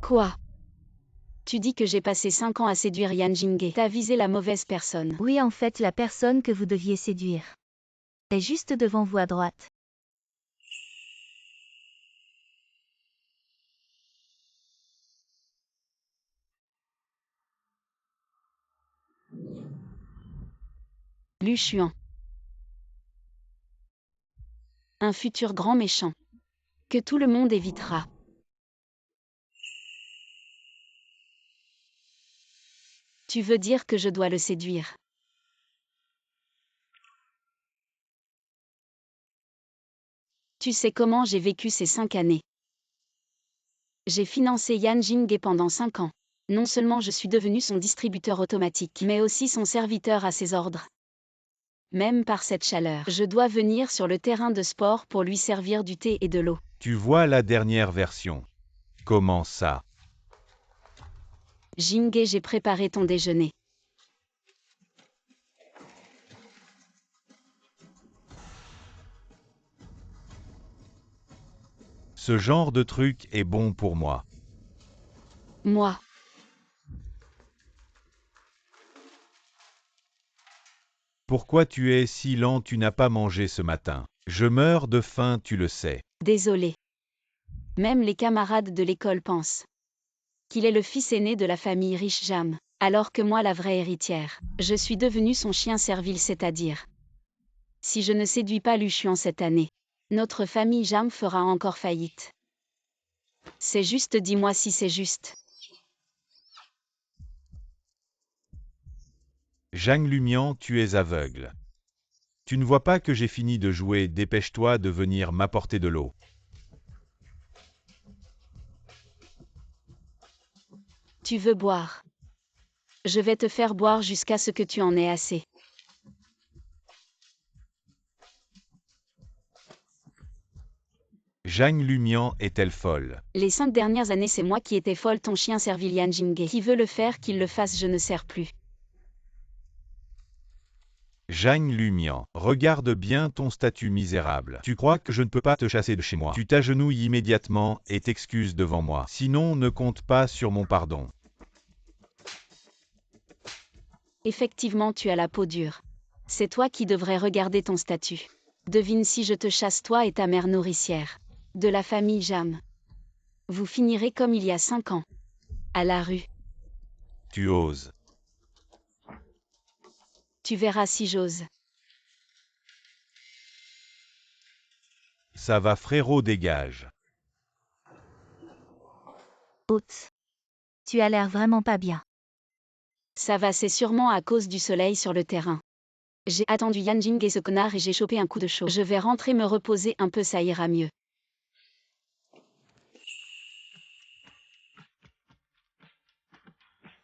Quoi? Tu dis que j'ai passé 5 ans à séduire Yan Jinghe. T'as visé la mauvaise personne. Oui, en fait, la personne que vous deviez séduire est juste devant vous à droite. Lu Xuan. Un futur grand méchant. Que tout le monde évitera. Tu veux dire que je dois le séduire? Tu sais comment j'ai vécu ces 5 années. J'ai financé Yan Jinghe pendant 5 ans. Non seulement je suis devenu son distributeur automatique, mais aussi son serviteur à ses ordres. Même par cette chaleur, je dois venir sur le terrain de sport pour lui servir du thé et de l'eau. Tu vois la dernière version. Comment ça? Jinghe, j'ai préparé ton déjeuner. Ce genre de truc est bon pour moi. Moi. Pourquoi tu es si lent? Tu n'as pas mangé ce matin. Je meurs de faim, tu le sais. Désolé. Même les camarades de l'école pensent qu'il est le fils aîné de la famille riche Jam, alors que moi la vraie héritière, je suis devenue son chien servile, c'est-à-dire. Si je ne séduis pas Lu Xuan cette année, notre famille Jam fera encore faillite. C'est juste, dis-moi si c'est juste. Zhang Lumian, tu es aveugle. Tu ne vois pas que j'ai fini de jouer? Dépêche-toi de venir m'apporter de l'eau. Tu veux boire? Je vais te faire boire jusqu'à ce que tu en aies assez. Zhang Lumian est-elle folle? Les 5 dernières années, c'est moi qui étais folle, ton chien servile Yan Jinghe. Qui veut le faire, qu'il le fasse, je ne sers plus. Zhang Lumian, regarde bien ton statut misérable. Tu crois que je ne peux pas te chasser de chez moi? Tu t'agenouilles immédiatement et t'excuses devant moi. Sinon, ne compte pas sur mon pardon. Effectivement, tu as la peau dure. C'est toi qui devrais regarder ton statut. Devine si je te chasse, toi et ta mère nourricière. De la famille Jam. Vous finirez comme il y a 5 ans. À la rue. Tu oses. Tu verras si j'ose. Ça va frérot, dégage. Oups. Tu as l'air vraiment pas bien. Ça va, c'est sûrement à cause du soleil sur le terrain. J'ai attendu Yan Jinghe et ce connard et j'ai chopé un coup de chaud. Je vais rentrer me reposer un peu, ça ira mieux.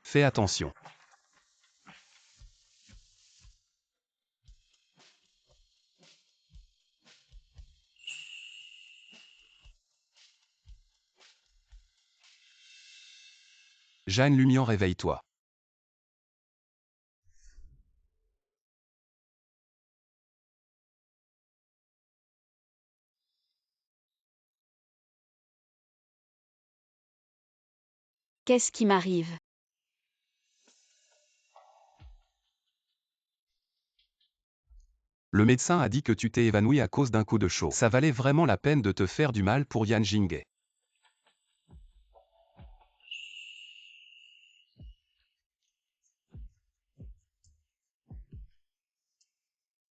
Fais attention. Jeanne Lumian, réveille-toi. Qu'est-ce qui m'arrive? Le médecin a dit que tu t'es évanoui à cause d'un coup de chaud. Ça valait vraiment la peine de te faire du mal pour Yan Jinghe.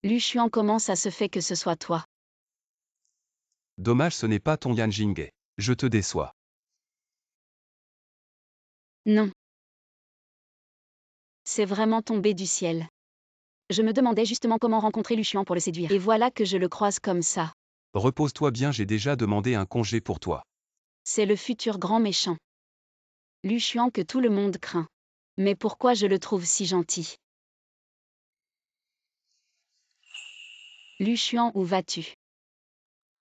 Lu Xuan, comment ça se fait que ce soit toi? Dommage, ce n'est pas ton Yan Jinghe. Je te déçois. Non. C'est vraiment tombé du ciel. Je me demandais justement comment rencontrer Lu Xuan pour le séduire. Et voilà que je le croise comme ça. Repose-toi bien, j'ai déjà demandé un congé pour toi. C'est le futur grand méchant. Lu Xuan que tout le monde craint. Mais pourquoi je le trouve si gentil? Lu Xuan, où vas-tu?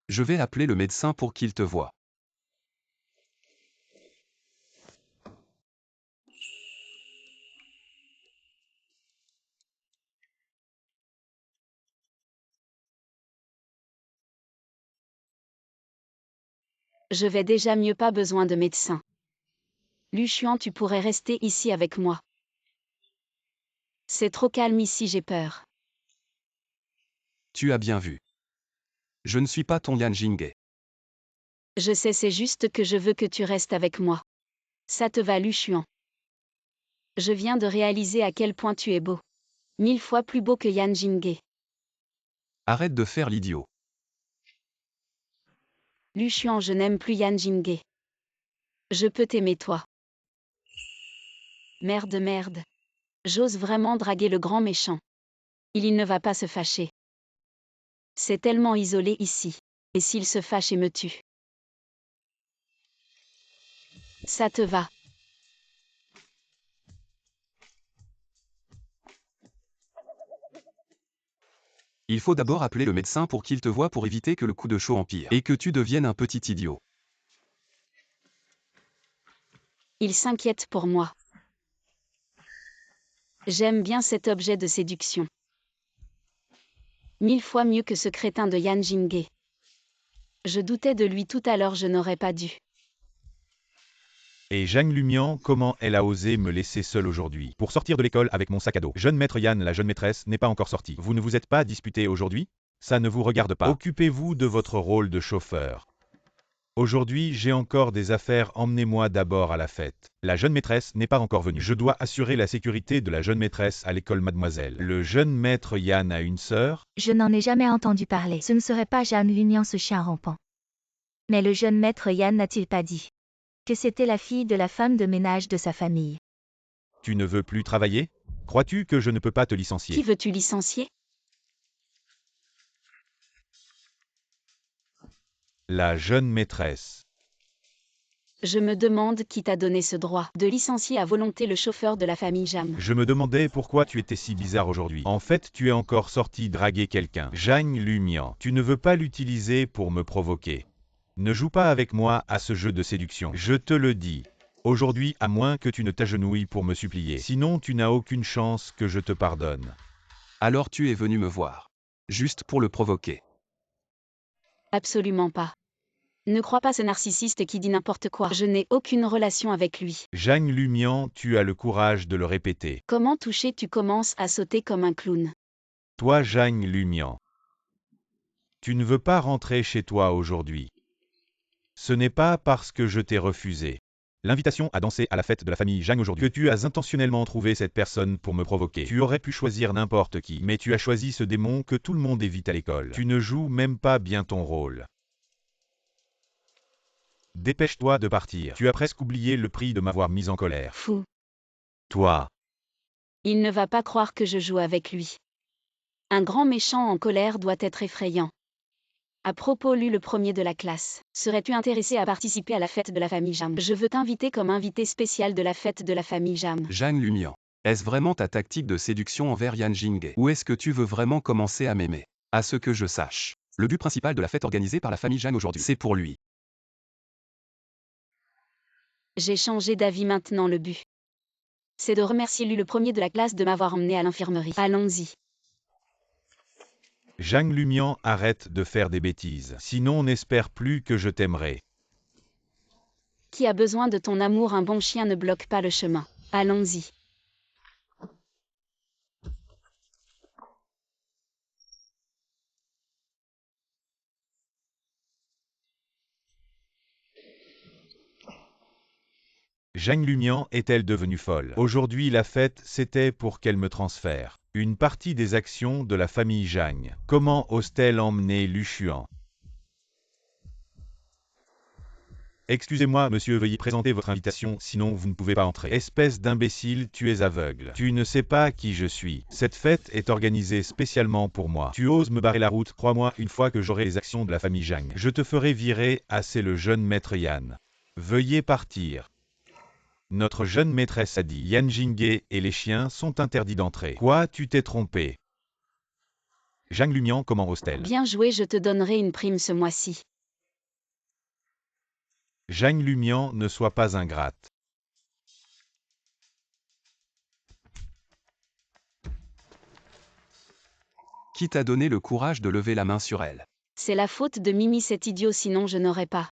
Je vais appeler le médecin pour qu'il te voie. Je vais déjà mieux, pas besoin de médecin. Lu Xuan, tu pourrais rester ici avec moi. C'est trop calme ici, j'ai peur. Tu as bien vu. Je ne suis pas ton Yan Jinghe. Je sais, c'est juste que je veux que tu restes avec moi. Ça te va, Lu Xuan? Je viens de réaliser à quel point tu es beau. 1000 fois plus beau que Yan Jinghe. Arrête de faire l'idiot. Lu Xuan, je n'aime plus Yan Jinghe. Je peux t'aimer toi. Merde. J'ose vraiment draguer le grand méchant. Il ne va pas se fâcher. C'est tellement isolé ici. Et s'il se fâche et me tue? Ça te va? Il faut d'abord appeler le médecin pour qu'il te voie pour éviter que le coup de chaud empire et que tu deviennes un petit idiot. Il s'inquiète pour moi. J'aime bien cet objet de séduction. 1000 fois mieux que ce crétin de Yan Jinghe. Je doutais de lui tout à l'heure, je n'aurais pas dû. Et Zhang Lumian, comment elle a osé me laisser seule aujourd'hui pour sortir de l'école avec mon sac à dos. Jeune maître Yan, la jeune maîtresse, n'est pas encore sortie. Vous ne vous êtes pas disputé aujourd'hui? Ça ne vous regarde pas. Occupez-vous de votre rôle de chauffeur. Aujourd'hui, j'ai encore des affaires, emmenez-moi d'abord à la fête. La jeune maîtresse n'est pas encore venue. Je dois assurer la sécurité de la jeune maîtresse à l'école, mademoiselle. Le jeune maître Yan a une sœur? Je n'en ai jamais entendu parler. Ce ne serait pas Zhang Lumian, ce chien rampant. Mais le jeune maître Yan n'a-t-il pas dit que c'était la fille de la femme de ménage de sa famille? Tu ne veux plus travailler? Crois-tu que je ne peux pas te Qui licencier? veux-tu licencier? La jeune maîtresse. Je me demande qui t'a donné ce droit de licencier à volonté le chauffeur de la famille Jam. Je me demandais pourquoi tu étais si bizarre aujourd'hui. En fait, tu es encore sorti draguer quelqu'un. Zhang Lumian, tu ne veux pas l'utiliser pour me provoquer. Ne joue pas avec moi à ce jeu de séduction. Je te le dis. Aujourd'hui, à moins que tu ne t'agenouilles pour me supplier. Sinon, tu n'as aucune chance que je te pardonne. Alors tu es venu me voir. Juste pour le provoquer. Absolument pas. Ne crois pas ce narcissiste qui dit n'importe quoi. Je n'ai aucune relation avec lui. Zhang Lumian, tu as le courage de le répéter. Comment toucher? Tu commences à sauter comme un clown. Toi, Zhang Lumian. Tu ne veux pas rentrer chez toi aujourd'hui. Ce n'est pas parce que je t'ai refusé l'invitation à danser à la fête de la famille Zhang aujourd'hui que tu as intentionnellement trouvé cette personne pour me provoquer. Tu aurais pu choisir n'importe qui, mais tu as choisi ce démon que tout le monde évite à l'école. Tu ne joues même pas bien ton rôle. Dépêche-toi de partir. Tu as presque oublié le prix de m'avoir mis en colère. Fou. Toi. Il ne va pas croire que je joue avec lui. Un grand méchant en colère doit être effrayant. À propos, Lu, le premier de la classe, serais-tu intéressé à participer à la fête de la famille Jam? Je veux t'inviter comme invité spécial de la fête de la famille Jam. Zhang Lumian. Est-ce vraiment ta tactique de séduction envers Yan Jinghe? Ou est-ce que tu veux vraiment commencer à m'aimer? À ce que je sache. Le but principal de la fête organisée par la famille Zhang aujourd'hui, c'est pour lui. J'ai changé d'avis maintenant, le but. C'est de remercier Lu, le premier de la classe, de m'avoir emmené à l'infirmerie. Allons-y. Zhang Lumian, arrête de faire des bêtises. Sinon, n'espère plus que je t'aimerai. Qui a besoin de ton amour? Un bon chien ne bloque pas le chemin. Allons-y. Zhang Lumian est-elle devenue folle? Aujourd'hui, la fête, c'était pour qu'elle me transfère une partie des actions de la famille Zhang. Comment ose-t-elle emmener Lu Xuan? Excusez-moi, monsieur, veuillez présenter votre invitation, sinon vous ne pouvez pas entrer. Espèce d'imbécile, tu es aveugle. Tu ne sais pas qui je suis. Cette fête est organisée spécialement pour moi. Tu oses me barrer la route, crois-moi, une fois que j'aurai les actions de la famille Zhang. Je te ferai virer, c'est le jeune maître Yan. Veuillez partir. Notre jeune maîtresse a dit Yan Jinghe et les chiens sont interdits d'entrer. Quoi, tu t'es trompé? Zhang Lumian, comment ose-t-elle? Bien joué, je te donnerai une prime ce mois-ci. Zhang Lumian, ne sois pas ingrate. Qui t'a donné le courage de lever la main sur elle? C'est la faute de Mimi, cet idiot, sinon je n'aurais pas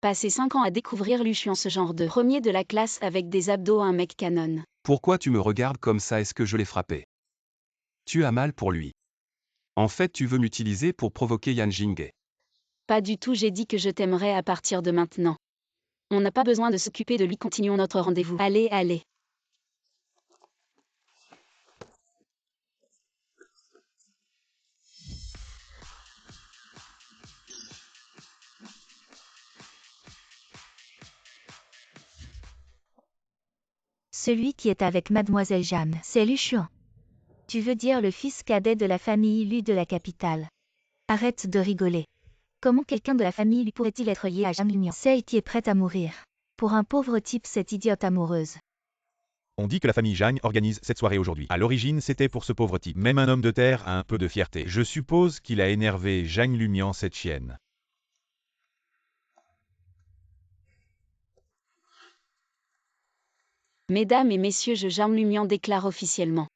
Passé 5 ans à découvrir Lucian, ce genre de premier de la classe avec des abdos, un mec canon. Pourquoi tu me regardes comme ça? Est-ce que je l'ai frappé? Tu as mal pour lui. En fait, tu veux m'utiliser pour provoquer Yan Jinghe. Pas du tout, j'ai dit que je t'aimerais à partir de maintenant. On n'a pas besoin de s'occuper de lui, continuons notre rendez-vous. Allez, allez. Celui qui est avec mademoiselle Jeanne, c'est Lucian. Tu veux dire le fils cadet de la famille Lu de la capitale. Arrête de rigoler. Comment quelqu'un de la famille Lu pourrait-il être lié à Jeanne Lumian, celle qui est prête à mourir? Pour un pauvre type, cette idiote amoureuse. On dit que la famille Jang organise cette soirée aujourd'hui. À l'origine, c'était pour ce pauvre type. Même un homme de terre a un peu de fierté. Je suppose qu'il a énervé Jang Lumian, cette chienne. Mesdames et messieurs, Jeanne Lumian déclare officiellement.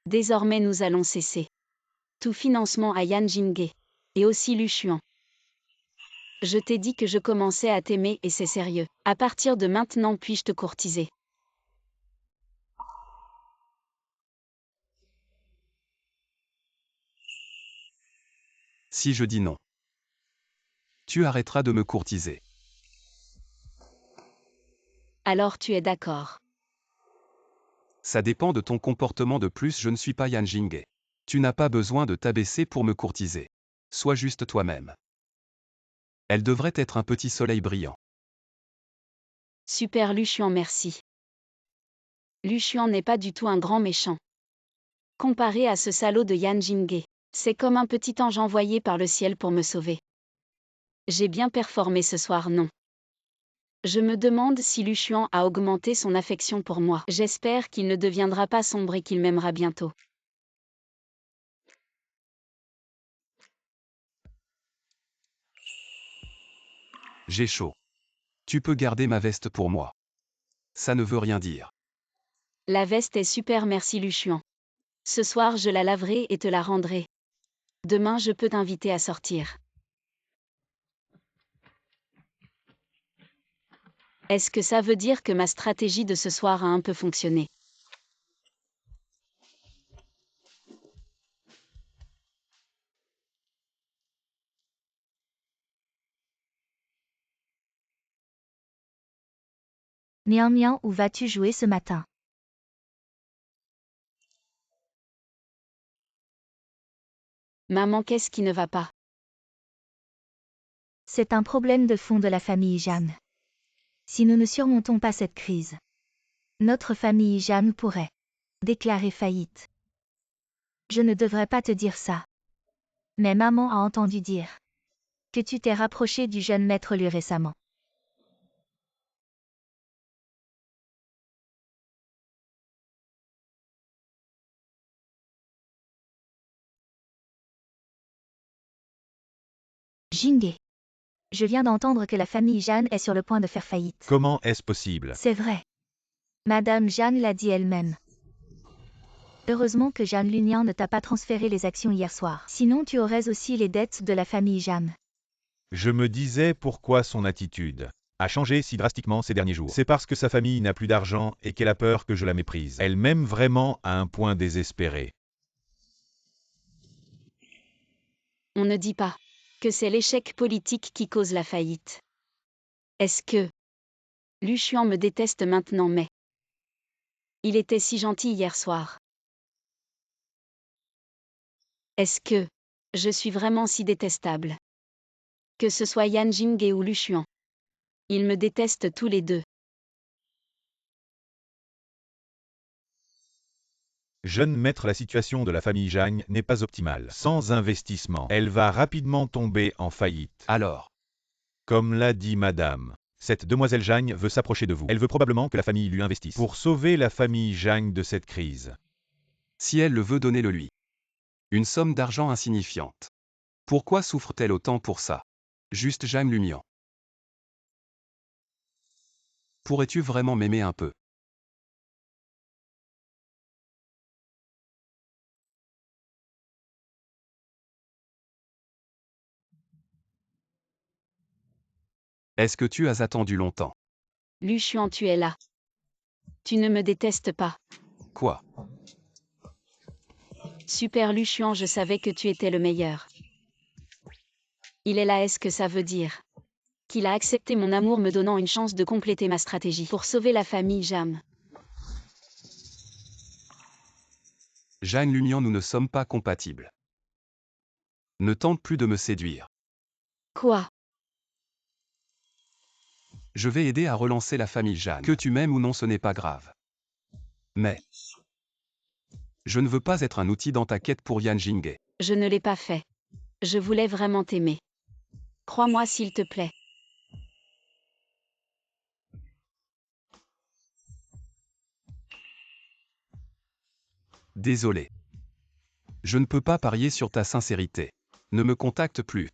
Désormais nous allons cesser tout financement à Yan Jinghe. Et aussi Lucian. Je t'ai dit que je commençais à t'aimer et c'est sérieux. À partir de maintenant, puis-je te courtiser? Si je dis non, tu arrêteras de me courtiser. Alors tu es d'accord. Ça dépend de ton comportement. De plus, je ne suis pas Yan Jinghe. Tu n'as pas besoin de t'abaisser pour me courtiser. Sois juste toi-même. Elle devrait être un petit soleil brillant. Super Lucian, merci. Lucian n'est pas du tout un grand méchant. Comparé à ce salaud de Yan Jinghe, c'est comme un petit ange envoyé par le ciel pour me sauver. J'ai bien performé ce soir, non? Je me demande si Lucian a augmenté son affection pour moi. J'espère qu'il ne deviendra pas sombre et qu'il m'aimera bientôt. J'ai chaud. Tu peux garder ma veste pour moi. Ça ne veut rien dire. La veste est super, merci Lucian. Ce soir je la laverai et te la rendrai. Demain je peux t'inviter à sortir. Est-ce que ça veut dire que ma stratégie de ce soir a un peu fonctionné? Mian Mian, où vas-tu jouer ce matin? Maman, qu'est-ce qui ne va pas? C'est un problème de fond de la famille Jeanne. Si nous ne surmontons pas cette crise, notre famille Jeanne pourrait déclarer faillite. Je ne devrais pas te dire ça. Mais maman a entendu dire que tu t'es rapproché du jeune maître Lu récemment. Jinghe. Je viens d'entendre que la famille Jeanne est sur le point de faire faillite. Comment est-ce possible? C'est vrai. Madame Jeanne l'a dit elle-même. Heureusement que Jeanne Lumian ne t'a pas transféré les actions hier soir. Sinon tu aurais aussi les dettes de la famille Jeanne. Je me disais pourquoi son attitude a changé si drastiquement ces derniers jours. C'est parce que sa famille n'a plus d'argent et qu'elle a peur que je la méprise. Elle m'aime vraiment à un point désespéré. On ne dit pas que c'est l'échec politique qui cause la faillite. Est-ce que Lucian me déteste maintenant, mais il était si gentil hier soir. Est-ce que je suis vraiment si détestable? Que ce soit Yan Jinghe ou Lucian. Ils me détestent tous les deux. Jeune maître, la situation de la famille Jang n'est pas optimale. Sans investissement, elle va rapidement tomber en faillite. Alors, Comme l'a dit madame, cette demoiselle Jang veut s'approcher de vous. Elle veut probablement que la famille lui investisse. Pour sauver la famille Jang de cette crise. si elle le veut, donnez-le lui. Une somme d'argent insignifiante. Pourquoi souffre-t-elle autant pour ça? Juste Jeanne Lumian. Pourrais-tu vraiment m'aimer un peu? Est-ce que tu as attendu longtemps? Lu Xuan, tu es là. Tu ne me détestes pas. Quoi? Super Lu Xuan, je savais que tu étais le meilleur. Il est là, est-ce que ça veut dire qu'il a accepté mon amour me donnant une chance de compléter ma stratégie pour sauver la famille Jam? Zhang Lumian, nous ne sommes pas compatibles. Ne tente plus de me séduire. Quoi? Je vais aider à relancer la famille Zhang. Que tu m'aimes ou non, ce n'est pas grave. Mais je ne veux pas être un outil dans ta quête pour Yan Jinghe. Je ne l'ai pas fait. Je voulais vraiment t'aimer. Crois-moi s'il te plaît. Désolé. Je ne peux pas parier sur ta sincérité. Ne me contacte plus.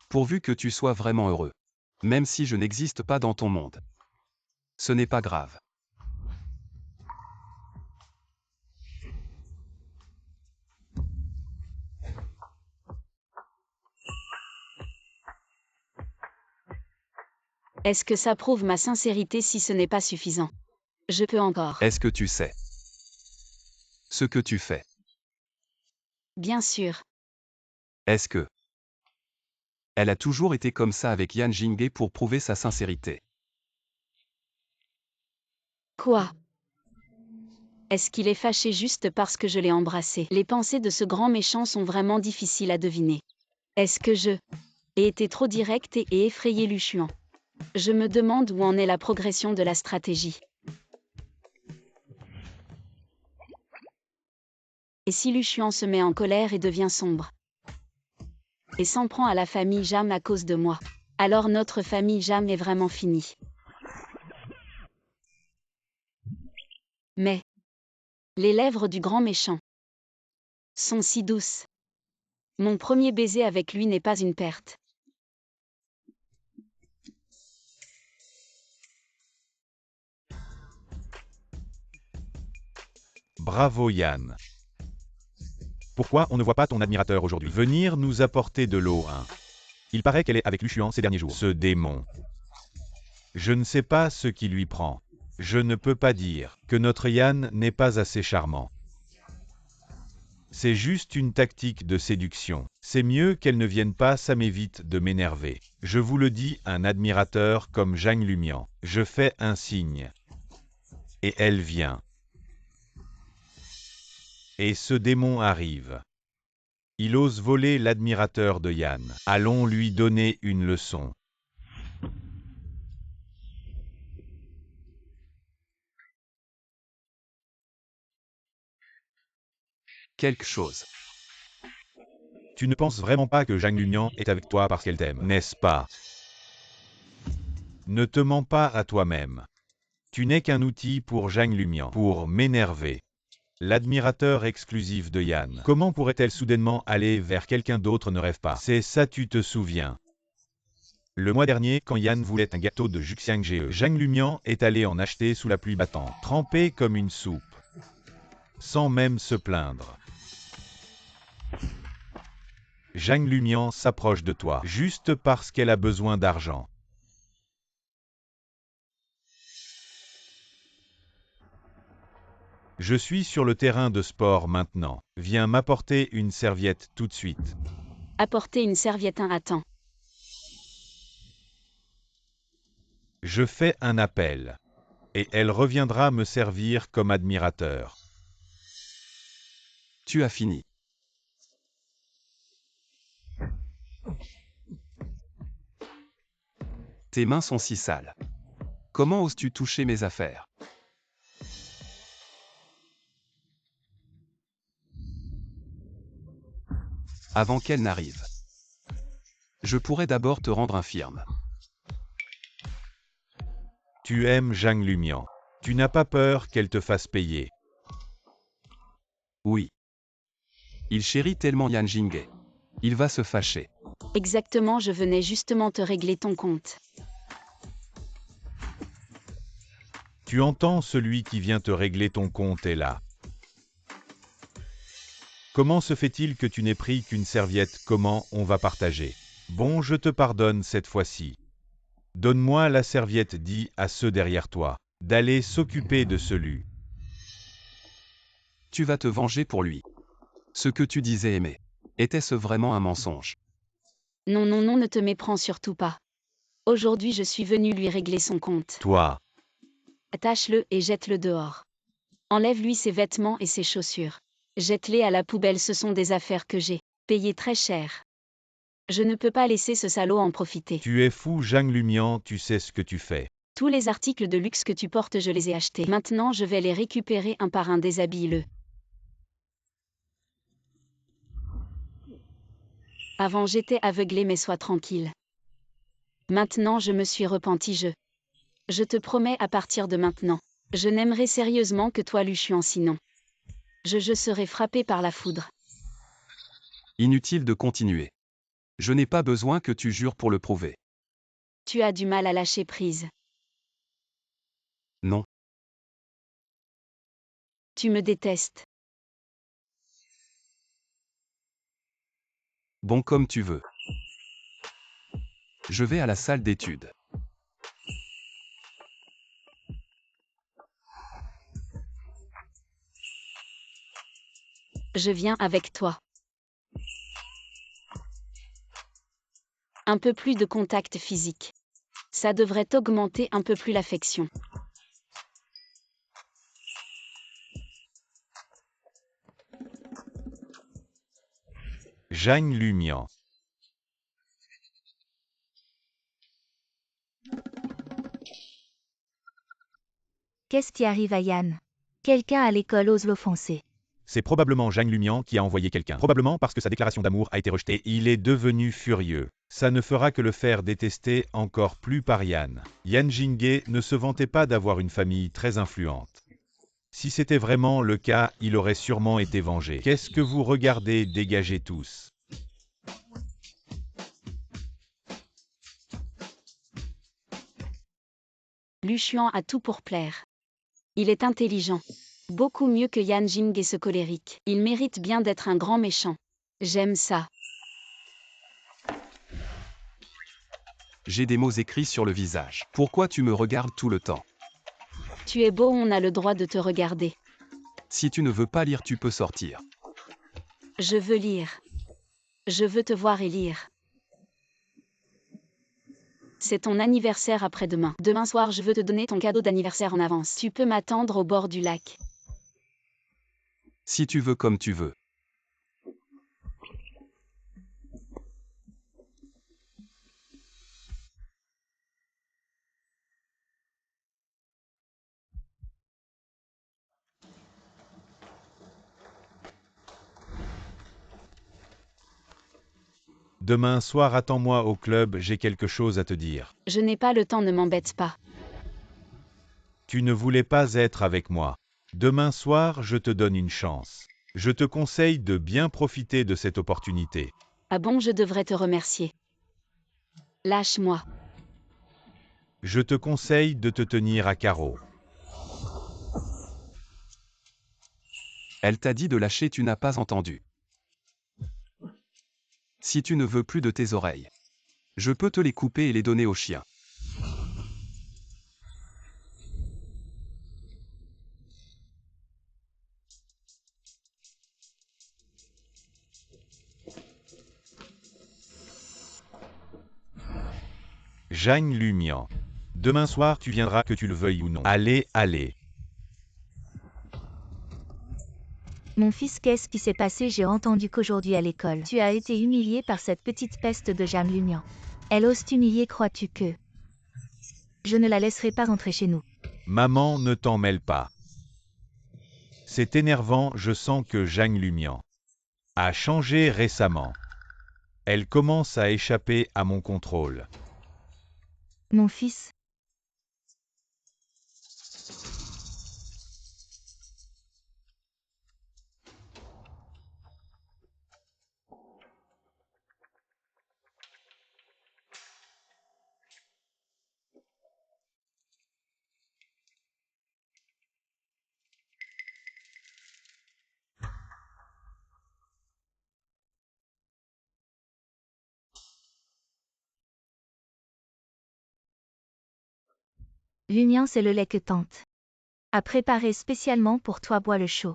Pourvu que tu sois vraiment heureux. Même si je n'existe pas dans ton monde. Ce n'est pas grave. Est-ce que ça prouve ma sincérité? Si ce n'est pas suffisant, je peux encore. Est-ce que tu sais ce que tu fais? Bien sûr. Est-ce que elle a toujours été comme ça avec Yan Jinghe pour prouver sa sincérité? Quoi? Est-ce qu'il est fâché juste parce que je l'ai embrassé? Les pensées de ce grand méchant sont vraiment difficiles à deviner. Est-ce que je ai été trop direct et effrayé Lu Xuan? Je me demande où en est la progression de la stratégie. Et si Lu Xuan se met en colère et devient sombre? Et s'en prend à la famille Jam à cause de moi? Alors notre famille Jam est vraiment finie. Mais les lèvres du grand méchant sont si douces. Mon premier baiser avec lui n'est pas une perte. Bravo Yann. Pourquoi on ne voit pas ton admirateur aujourd'hui venir nous apporter de l'eau, hein? Il paraît qu'elle est avec Lu Xuan ces derniers jours. Ce démon. Je ne sais pas ce qui lui prend. Je ne peux pas dire que notre Yann n'est pas assez charmant. C'est juste une tactique de séduction. C'est mieux qu'elle ne vienne pas, ça m'évite de m'énerver. Je vous le dis, un admirateur comme Zhang Lumian. Je fais un signe. Et elle vient. Et ce démon arrive. Il ose voler l'admirateur de Yann. Allons lui donner une leçon. Quelque chose. Tu ne penses vraiment pas que Zhang Lumian est avec toi parce qu'elle t'aime, n'est-ce pas? Ne te mens pas à toi-même. Tu n'es qu'un outil pour Zhang Lumian, pour m'énerver. L'admirateur exclusif de Yann. Comment pourrait-elle soudainement aller vers quelqu'un d'autre? Ne rêve pas. C'est ça, tu te souviens. Le mois dernier, quand Yann voulait un gâteau de Juxiangge, Zhang Lumian est allé en acheter sous la pluie battante, trempé comme une soupe, sans même se plaindre. Zhang Lumian s'approche de toi, juste parce qu'elle a besoin d'argent. Je suis sur le terrain de sport maintenant. Viens m'apporter une serviette tout de suite. Apporter une serviette, un attends. Je fais un appel. Et elle reviendra me servir comme admirateur. Tu as fini. Tes mains sont si sales. Comment oses-tu toucher mes affaires? Avant qu'elle n'arrive. Je pourrais d'abord te rendre infirme. Tu aimes Zhang Lumian. Tu n'as pas peur qu'elle te fasse payer. Oui. Il chérit tellement Yan Jinghe. Il va se fâcher. Exactement, je venais justement te régler ton compte. Tu entends, celui qui vient te régler ton compte est là. Comment se fait-il que tu n'aies pris qu'une serviette? Comment on va partager? Bon, je te pardonne cette fois-ci. Donne-moi la serviette, dis à ceux derrière toi, d'aller s'occuper de celui. Tu vas te venger pour lui. Ce que tu disais aimer. Était-ce vraiment un mensonge? Non, non, non, ne te méprends surtout pas. Aujourd'hui je suis venu lui régler son compte. Toi, Attache-le et jette-le dehors. Enlève-lui ses vêtements et ses chaussures. Jette-les à la poubelle, ce sont des affaires que j'ai payées très cher. Je ne peux pas laisser ce salaud en profiter. tu es fou, Zhang Lumian, tu sais ce que tu fais. Tous les articles de luxe que tu portes, je les ai achetés. Maintenant je vais les récupérer un par un, déshabille-le. Avant j'étais aveuglé, mais sois tranquille. Maintenant je me suis repenti, je te promets, à partir de maintenant, je n'aimerai sérieusement que toi, Luchuan, sinon je serai frappé par la foudre. Inutile de continuer. Je n'ai pas besoin que tu jures pour le prouver. Tu as du mal à lâcher prise. Non. Tu me détestes. Bon, comme tu veux. Je vais à la salle d'études. Je viens avec toi. Un peu plus de contact physique. Ça devrait augmenter un peu plus l'affection. Zhang Lumian. Qu'est-ce qui arrive à Yann? Quelqu'un à l'école ose l'offenser. C'est probablement Zhang Lumian qui a envoyé quelqu'un. Probablement parce que sa déclaration d'amour a été rejetée. Il est devenu furieux. Ça ne fera que le faire détester encore plus par Yan. Yan Jinghe ne se vantait pas d'avoir une famille très influente. Si c'était vraiment le cas, il aurait sûrement été vengé. Qu'est-ce que vous regardez? Dégagez tous. Luchuan a tout pour plaire. Il est intelligent. Beaucoup mieux que Yan Jinghe, ce colérique. Il mérite bien d'être un grand méchant. J'aime ça. J'ai des mots écrits sur le visage. Pourquoi tu me regardes tout le temps? Tu es beau, on a le droit de te regarder. Si tu ne veux pas lire, tu peux sortir. Je veux lire. Je veux te voir et lire. C'est ton anniversaire après-demain. Demain soir, je veux te donner ton cadeau d'anniversaire en avance. Tu peux m'attendre au bord du lac. Si tu veux, comme tu veux. Demain soir, attends-moi au club, j'ai quelque chose à te dire. Je n'ai pas le temps, ne m'embête pas. Tu ne voulais pas être avec moi. Demain soir, je te donne une chance. Je te conseille de bien profiter de cette opportunité. Ah bon, je devrais te remercier. Lâche-moi. Je te conseille de te tenir à carreau. Elle t'a dit de lâcher, tu n'as pas entendu. Si tu ne veux plus de tes oreilles, je peux te les couper et les donner aux chiens. Zhang Lumian. Demain soir, tu viendras que tu le veuilles ou non. Allez, allez. Mon fils, qu'est-ce qui s'est passé? J'ai entendu qu'aujourd'hui à l'école, tu as été humilié par cette petite peste de Jeanne Lumian. Elle ose t'humilier, crois-tu que... Je ne la laisserai pas rentrer chez nous. Maman, ne t'en mêle pas. C'est énervant, je sens que Zhang Lumian a changé récemment. Elle commence à échapper à mon contrôle. Mon fils, L'union c'est le lait que tante a préparé spécialement pour toi, bois le chaud.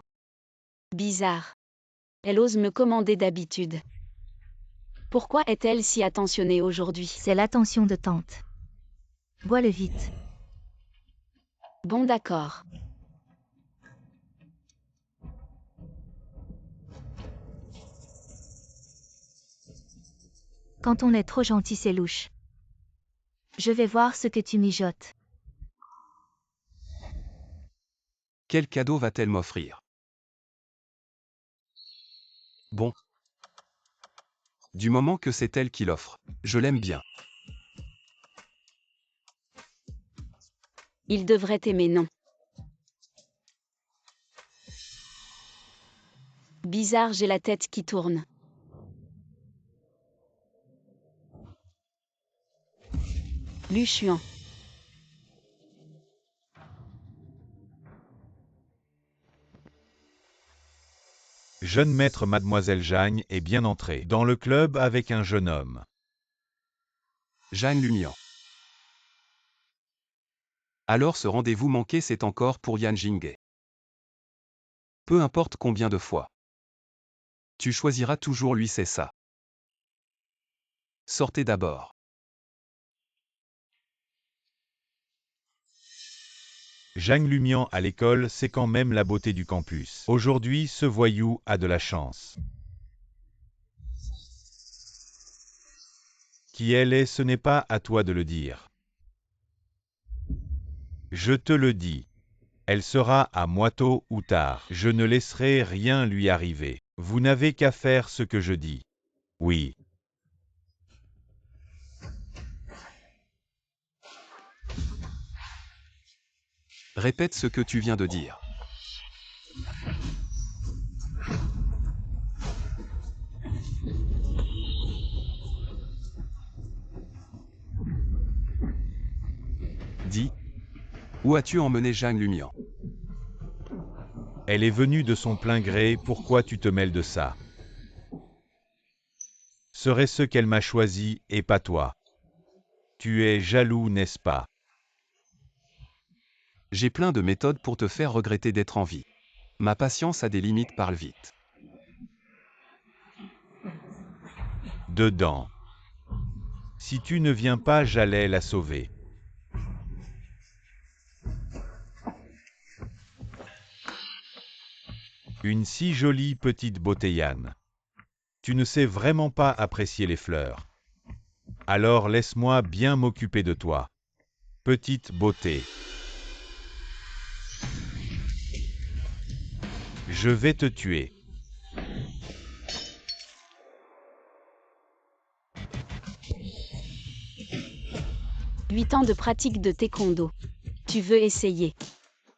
Bizarre. Elle ose me commander d'habitude. Pourquoi est-elle si attentionnée aujourd'hui? C'est l'attention de tante. Bois-le vite. Bon d'accord. Quand on est trop gentil, c'est louche. Je vais voir ce que tu mijotes. Quel cadeau va-t-elle m'offrir? Bon. Du moment que c'est elle qui l'offre, je l'aime bien. Il devrait aimer, non? Bizarre, j'ai la tête qui tourne. Luchuan. Jeune maître Mademoiselle Jagne est bien entrée dans le club avec un jeune homme. Jeanne Lumian. Alors ce rendez-vous manqué, c'est encore pour Yan Jinghe. Peu importe combien de fois. Tu choisiras toujours lui, c'est ça. Sortez d'abord. Jagne Lumian à l'école, c'est quand même la beauté du campus. Aujourd'hui, ce voyou a de la chance. Qui elle est, ce n'est pas à toi de le dire. Je te le dis. Elle sera à moi tôt ou tard. Je ne laisserai rien lui arriver. Vous n'avez qu'à faire ce que je dis. Oui. Répète ce que tu viens de dire. Dis. Où as-tu emmené Jeanne Lumian? Elle est venue de son plein gré, pourquoi tu te mêles de ça? Serait-ce qu'elle m'a choisi et pas toi? Tu es jaloux, n'est-ce pas? J'ai plein de méthodes pour te faire regretter d'être en vie. Ma patience a des limites, parle vite. Dedans. Si tu ne viens pas, j'allais la sauver. Une si jolie petite beauté, Yann. Tu ne sais vraiment pas apprécier les fleurs. Alors laisse-moi bien m'occuper de toi. Petite beauté. Je vais te tuer. « 8 ans de pratique de taekwondo. Tu veux essayer?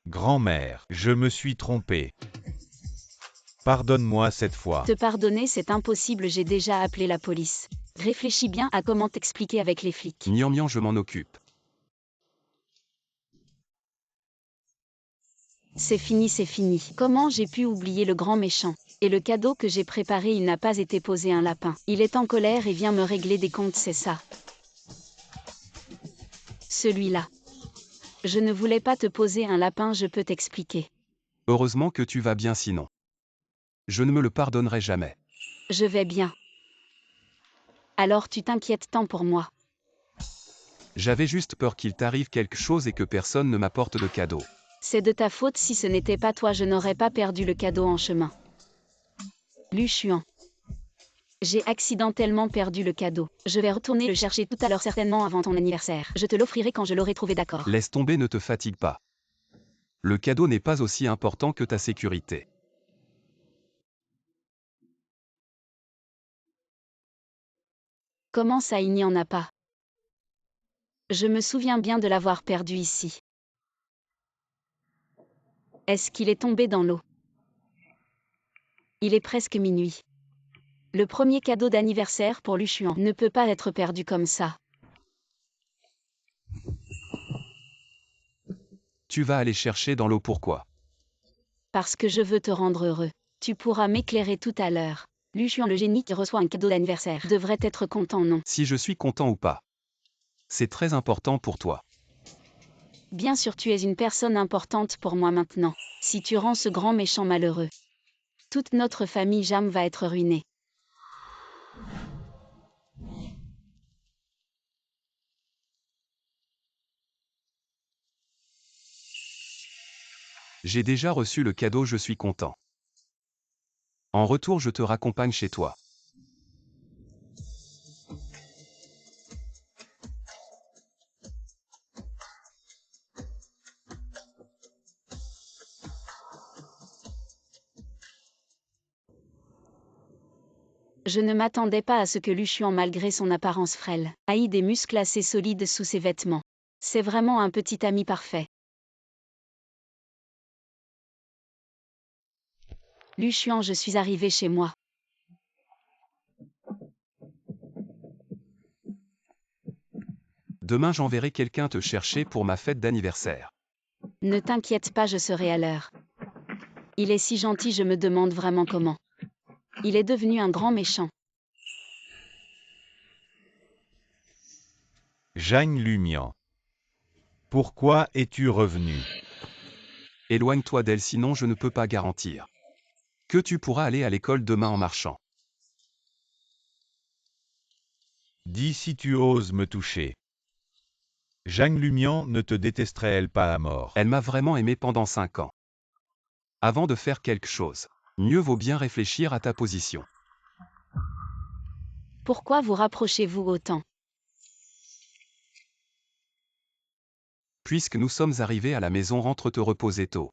Grand-mère, je me suis trompé. Pardonne-moi cette fois. Te pardonner, c'est impossible, j'ai déjà appelé la police. Réfléchis bien à comment t'expliquer avec les flics. Mian Mian, je m'en occupe. C'est fini, c'est fini. Comment j'ai pu oublier le grand méchant? Et le cadeau que j'ai préparé, il n'a pas été posé, un lapin. Il est en colère et vient me régler des comptes, c'est ça. Celui-là. Je ne voulais pas te poser un lapin, je peux t'expliquer. Heureusement que tu vas bien, sinon. Je ne me le pardonnerai jamais. Je vais bien. Alors tu t'inquiètes tant pour moi. J'avais juste peur qu'il t'arrive quelque chose et que personne ne m'apporte de cadeau. C'est de ta faute, si ce n'était pas toi, je n'aurais pas perdu le cadeau en chemin. Luchuan. J'ai accidentellement perdu le cadeau. Je vais retourner le chercher tout à l'heure, certainement avant ton anniversaire. Je te l'offrirai quand je l'aurai trouvé, d'accord? Laisse tomber, ne te fatigue pas. Le cadeau n'est pas aussi important que ta sécurité. Comment ça, il n'y en a pas? Je me souviens bien de l'avoir perdu ici. Est-ce qu'il est tombé dans l'eau? Il est presque minuit. Le premier cadeau d'anniversaire pour Luchuan ne peut pas être perdu comme ça. Tu vas aller chercher dans l'eau, pourquoi? Parce que je veux te rendre heureux. Tu pourras m'éclairer tout à l'heure. Luchuan, le génie qui reçoit un cadeau d'anniversaire, devrait être content, non? Si je suis content ou pas. C'est très important pour toi. Bien sûr, tu es une personne importante pour moi maintenant. Si tu rends ce grand méchant malheureux, toute notre famille Jam va être ruinée. J'ai déjà reçu le cadeau, je suis content. En retour, je te raccompagne chez toi. Je ne m'attendais pas à ce que Luchuan, malgré son apparence frêle, ait des muscles assez solides sous ses vêtements. C'est vraiment un petit ami parfait. Luchuan, je suis arrivé chez moi. Demain, j'enverrai quelqu'un te chercher pour ma fête d'anniversaire. Ne t'inquiète pas, je serai à l'heure. Il est si gentil, je me demande vraiment comment. Il est devenu un grand méchant. Zhang Lumian. Pourquoi es-tu revenu? Éloigne-toi d'elle, sinon je ne peux pas garantir que tu pourras aller à l'école demain en marchant. Dis si tu oses me toucher. Zhang Lumian ne te détesterait-elle pas à mort? Elle m'a vraiment aimé pendant 5 ans. Avant de faire quelque chose, mieux vaut bien réfléchir à ta position. Pourquoi vous rapprochez-vous autant? Puisque nous sommes arrivés à la maison, rentre te reposer tôt.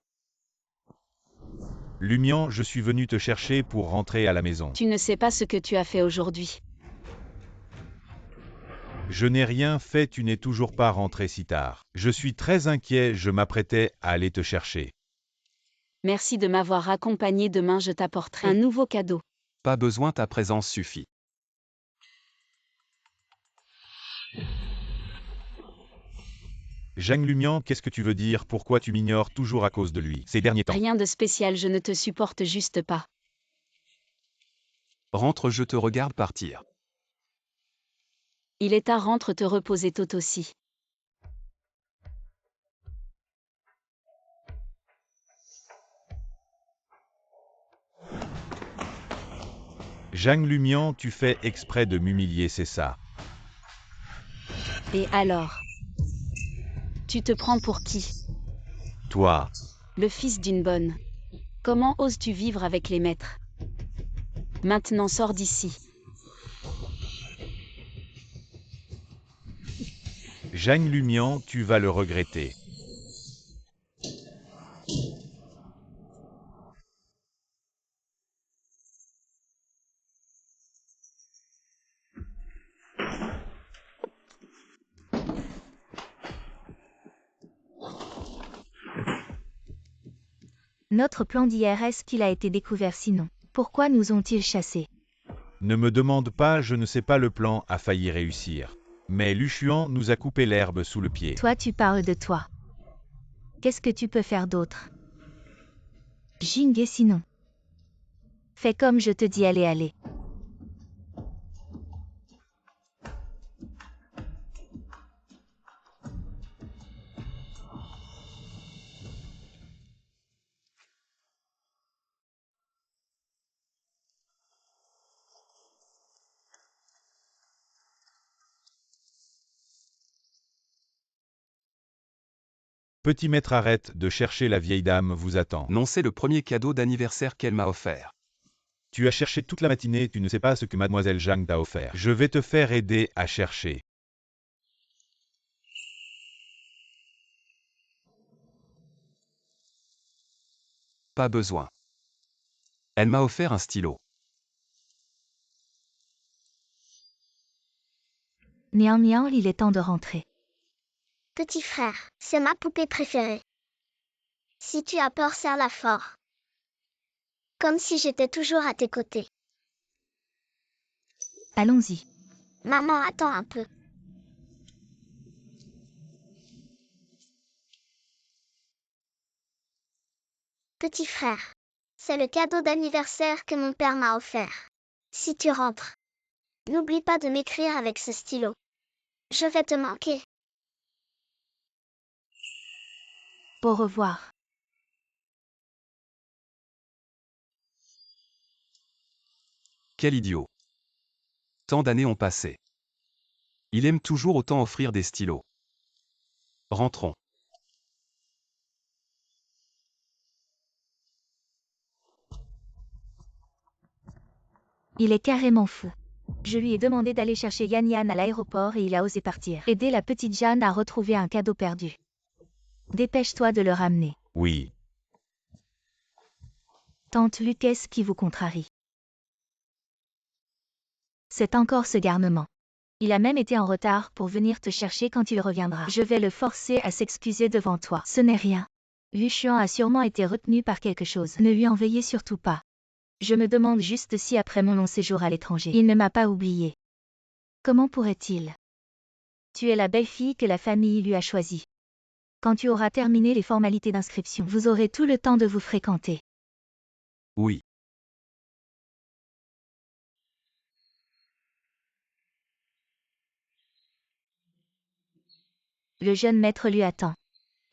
Lumian, je suis venu te chercher pour rentrer à la maison. Tu ne sais pas ce que tu as fait aujourd'hui. Je n'ai rien fait, tu n'es toujours pas rentré si tard. Je suis très inquiet, je m'apprêtais à aller te chercher. Merci de m'avoir accompagné, demain je t'apporterai un nouveau cadeau. Pas besoin, ta présence suffit. Zhang Lumian, qu'est-ce que tu veux dire? Pourquoi tu m'ignores toujours à cause de lui, ces derniers temps? Rien de spécial, je ne te supporte juste pas. Rentre, je te regarde partir. Il est tard, rentre te reposer tôt aussi. Zhang Lumian, tu fais exprès de m'humilier, c'est ça? Et alors? Tu te prends pour qui? Toi, Le fils d'une bonne. Comment oses-tu vivre avec les maîtres? Maintenant sors d'ici. Zhang Lumian, tu vas le regretter. Notre plan d'hier, est-ce qu'il a été découvert sinon? Pourquoi nous ont-ils chassés? Ne me demande pas, je ne sais pas, le plan a failli réussir. Mais Luchuan nous a coupé l'herbe sous le pied. Toi, tu parles de toi. Qu'est-ce que tu peux faire d'autre? Jinghe sinon. Fais comme je te dis, allez. Petit maître, arrête de chercher, la vieille dame vous attend. Non, c'est le premier cadeau d'anniversaire qu'elle m'a offert. Tu as cherché toute la matinée, tu ne sais pas ce que mademoiselle Zhang t'a offert. Je vais te faire aider à chercher. Pas besoin. Elle m'a offert un stylo. Nian, il est temps de rentrer. Petit frère, c'est ma poupée préférée. Si tu as peur, serre-la fort. Comme si j'étais toujours à tes côtés. Allons-y. Maman, attends un peu. Petit frère, c'est le cadeau d'anniversaire que mon père m'a offert. Si tu rentres, n'oublie pas de m'écrire avec ce stylo. Je vais te manquer. Au revoir. Quel idiot. Tant d'années ont passé. Il aime toujours autant offrir des stylos. Rentrons. Il est carrément fou. Je lui ai demandé d'aller chercher Yan Yan à l'aéroport et il a osé partir. Aider la petite Jeanne à retrouver un cadeau perdu. Dépêche-toi de le ramener. Oui. Tante Lu, qu'est-ce qui vous contrarie? C'est encore ce garnement. Il a même été en retard pour venir te chercher quand il reviendra. Je vais le forcer à s'excuser devant toi. Ce n'est rien. Lu Xuan a sûrement été retenu par quelque chose. Ne lui en veuillez surtout pas. Je me demande juste si après mon long séjour à l'étranger, il ne m'a pas oublié. Comment pourrait-il? Tu es la belle fille que la famille lui a choisie. Quand tu auras terminé les formalités d'inscription, vous aurez tout le temps de vous fréquenter. Oui. Le jeune maître lui attend.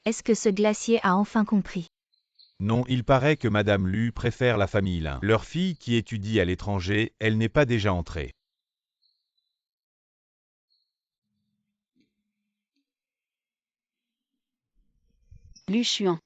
Est-ce que ce glacier a enfin compris? Non, il paraît que Madame Lu préfère la famille Lin. Leur fille qui étudie à l'étranger, elle n'est pas déjà entrée. Lu Xuan.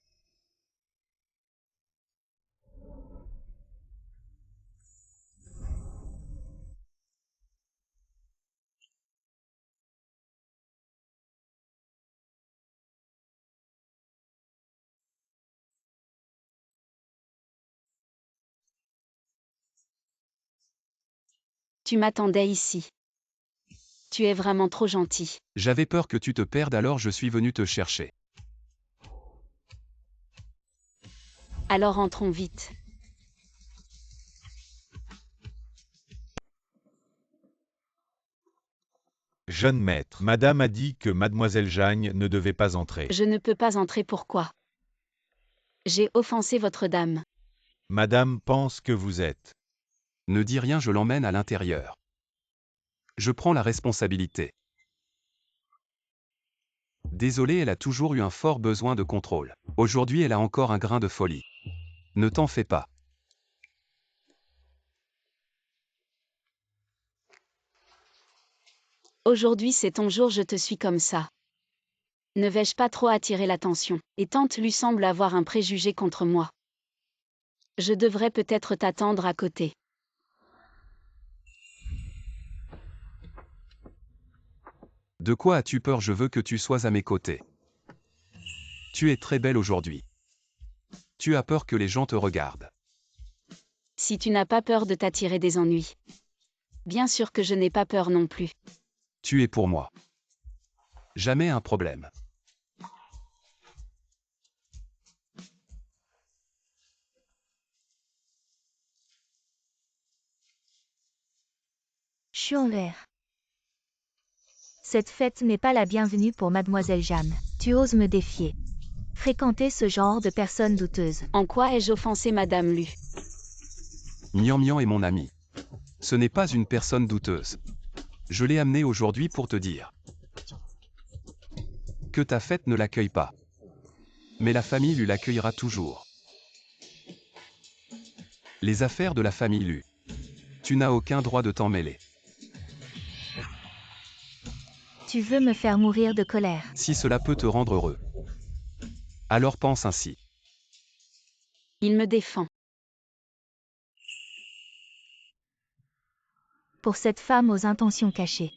Tu m'attendais ici. Tu es vraiment trop gentil. J'avais peur que tu te perdes, alors je suis venu te chercher. Alors entrons vite. Jeune maître, Madame a dit que Mademoiselle Jeanne ne devait pas entrer. Je ne peux pas entrer, pourquoi? J'ai offensé votre dame. Madame pense que vous êtes. Ne dis rien, je l'emmène à l'intérieur. Je prends la responsabilité. Désolé, elle a toujours eu un fort besoin de contrôle. Aujourd'hui, elle a encore un grain de folie. Ne t'en fais pas. Aujourd'hui c'est ton jour, je te suis comme ça. Ne vais-je pas trop attirer l'attention? Et tante lui semble avoir un préjugé contre moi. Je devrais peut-être t'attendre à côté. De quoi as-tu peur? Je veux que tu sois à mes côtés. Tu es très belle aujourd'hui. Tu as peur que les gens te regardent. Si tu n'as pas peur de t'attirer des ennuis. Bien sûr que je n'ai pas peur non plus. Tu es pour moi. Jamais un problème. Xuan l'air. Cette fête n'est pas la bienvenue pour Mademoiselle Jeanne. Tu oses me défier. Fréquenter ce genre de personnes douteuses. En quoi ai-je offensé Madame Lu? Mian Mian est mon ami. Ce n'est pas une personne douteuse. Je l'ai amené aujourd'hui pour te dire que ta fête ne l'accueille pas. Mais la famille Lu l'accueillera toujours. Les affaires de la famille Lu. Tu n'as aucun droit de t'en mêler. Tu veux me faire mourir de colère. Si cela peut te rendre heureux, alors pense ainsi. Il me défend. Pour cette femme aux intentions cachées.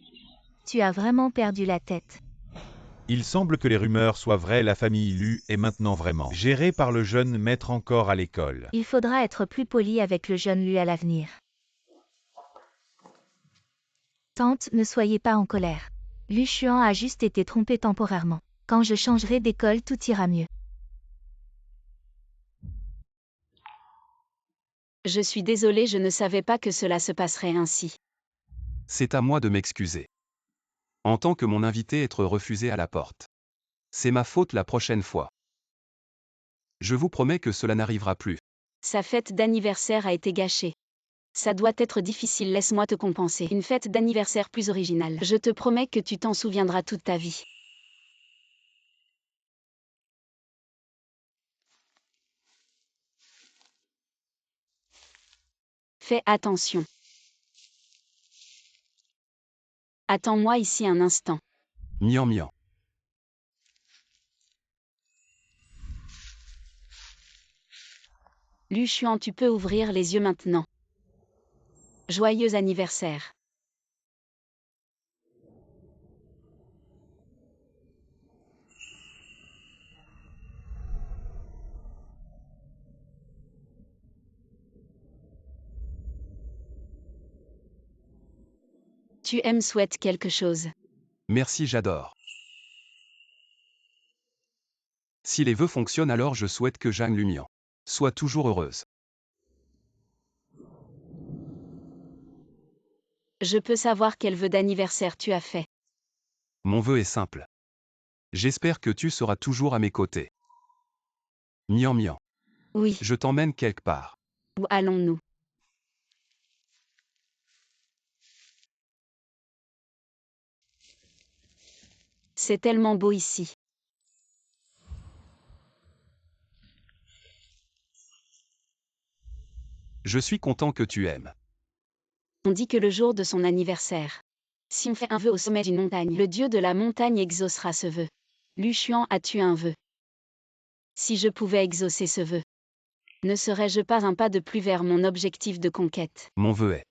Tu as vraiment perdu la tête. Il semble que les rumeurs soient vraies, la famille Lu est maintenant vraiment gérée par le jeune maître encore à l'école. Il faudra être plus poli avec le jeune Lu à l'avenir. Tante, ne soyez pas en colère. Lu Xuan a juste été trompé temporairement. Quand je changerai d'école, tout ira mieux. Je suis désolée, je ne savais pas que cela se passerait ainsi. C'est à moi de m'excuser. En tant que mon invité, être refusé à la porte. C'est ma faute la prochaine fois. Je vous promets que cela n'arrivera plus. Sa fête d'anniversaire a été gâchée. Ça doit être difficile, laisse-moi te compenser. Une fête d'anniversaire plus originale. Je te promets que tu t'en souviendras toute ta vie. Fais attention. Attends-moi ici un instant. Miam miam. Lu Xuan, tu peux ouvrir les yeux maintenant. Joyeux anniversaire. Tu aimes souhaite quelque chose. Merci, j'adore. Si les vœux fonctionnent, alors je souhaite que Zhang Lumian soit toujours heureuse. Je peux savoir quel vœu d'anniversaire tu as fait. Mon vœu est simple. J'espère que tu seras toujours à mes côtés. Miam miam. Oui, Je t'emmène quelque part. où allons-nous? C'est tellement beau ici. Je suis content que tu aimes. On dit que le jour de son anniversaire, si on fait un vœu au sommet d'une montagne, le dieu de la montagne exaucera ce vœu. Lu Xuan, as-tu un vœu? Si je pouvais exaucer ce vœu, ne serais-je pas un pas de plus vers mon objectif de conquête? Mon vœu est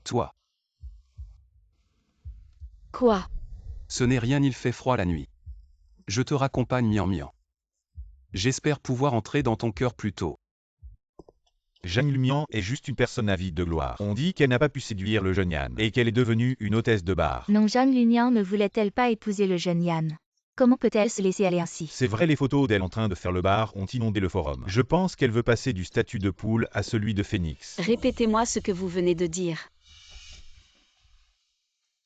toi. Quoi? Ce n'est rien, il fait froid la nuit. Je te raccompagne miam miam. J'espère pouvoir entrer dans ton cœur plus tôt. Zhang Lumian est juste une personne avide de gloire. On dit qu'elle n'a pas pu séduire le jeune Yan, et qu'elle est devenue une hôtesse de bar. Non, Zhang Lumian ne voulait-elle pas épouser le jeune Yan? Comment peut-elle se laisser aller ainsi? C'est vrai, les photos d'elle en train de faire le bar ont inondé le forum. Je pense qu'elle veut passer du statut de poule à celui de phénix. Répétez-moi ce que vous venez de dire.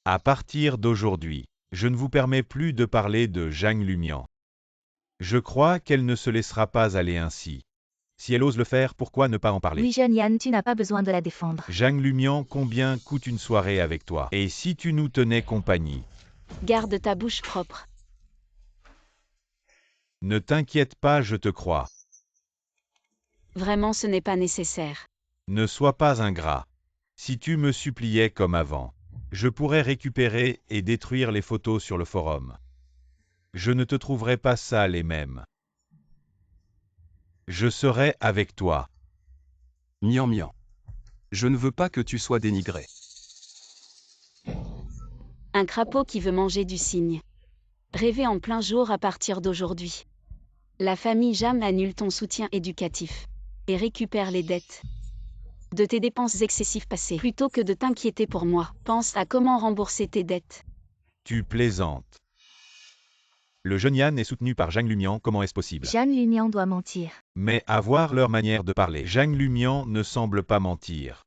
À partir d'aujourd'hui, je ne vous permets plus de parler de Zhang Lumian. Je crois qu'elle ne se laissera pas aller ainsi. Si elle ose le faire, pourquoi ne pas en parler? Oui, jeune Yan, tu n'as pas besoin de la défendre. Zhang Lumian, combien coûte une soirée avec toi? Et si tu nous tenais compagnie? Garde ta bouche propre. Ne t'inquiète pas, je te crois. Vraiment, ce n'est pas nécessaire. Ne sois pas ingrat. Si tu me suppliais comme avant, je pourrais récupérer et détruire les photos sur le forum. Je ne te trouverai pas sale et même. Je serai avec toi. Miam miam. Je ne veux pas que tu sois dénigré. Un crapaud qui veut manger du cygne. Rêver en plein jour à partir d'aujourd'hui. La famille Jam annule ton soutien éducatif et récupère les dettes de tes dépenses excessives passées. Plutôt que de t'inquiéter pour moi, pense à comment rembourser tes dettes. Tu plaisantes. Le jeune Yan est soutenu par Zhang Lumian, comment est-ce possible? Zhang Lumian doit mentir. Mais à voir leur manière de parler, Zhang Lumian ne semble pas mentir.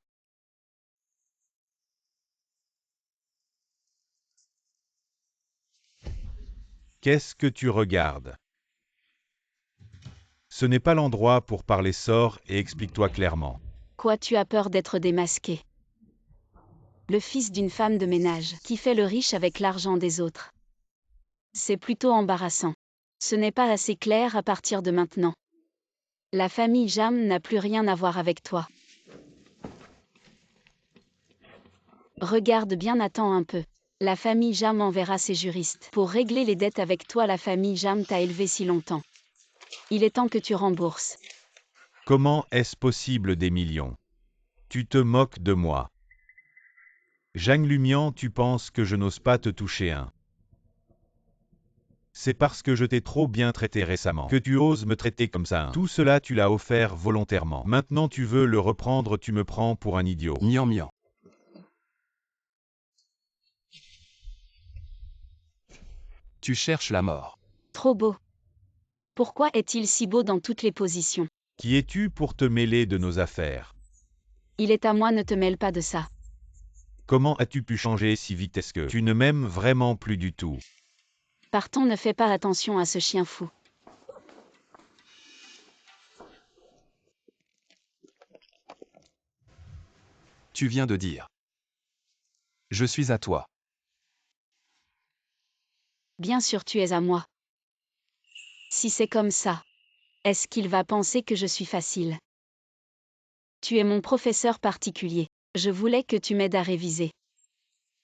Qu'est-ce que tu regardes? Ce n'est pas l'endroit pour parler, sors et explique-toi clairement. Quoi, tu as peur d'être démasqué? Le fils d'une femme de ménage qui fait le riche avec l'argent des autres. C'est plutôt embarrassant. Ce n'est pas assez clair à partir de maintenant. La famille Jam n'a plus rien à voir avec toi. Regarde bien, attends un peu. La famille Jam enverra ses juristes pour régler les dettes avec toi. La famille Jam t'a élevé si longtemps. Il est temps que tu rembourses. Comment est-ce possible des millions? Tu te moques de moi. Zhang Lumian, tu penses que je n'ose pas te toucher un? C'est parce que je t'ai trop bien traité récemment que tu oses me traiter comme ça. Tout cela tu l'as offert volontairement. Maintenant tu veux le reprendre, tu me prends pour un idiot. Miam miam. Tu cherches la mort. Trop beau. Pourquoi est-il si beau dans toutes les positions? Qui es-tu pour te mêler de nos affaires? Il est à moi, ne te mêle pas de ça. Comment as-tu pu changer si vite? Est-ce que tu ne m'aimes vraiment plus du tout? Partons, ne fais pas attention à ce chien fou. Tu viens de dire. Je suis à toi. Bien sûr, tu es à moi. Si c'est comme ça, est-ce qu'il va penser que je suis facile? Tu es mon professeur particulier. Je voulais que tu m'aides à réviser.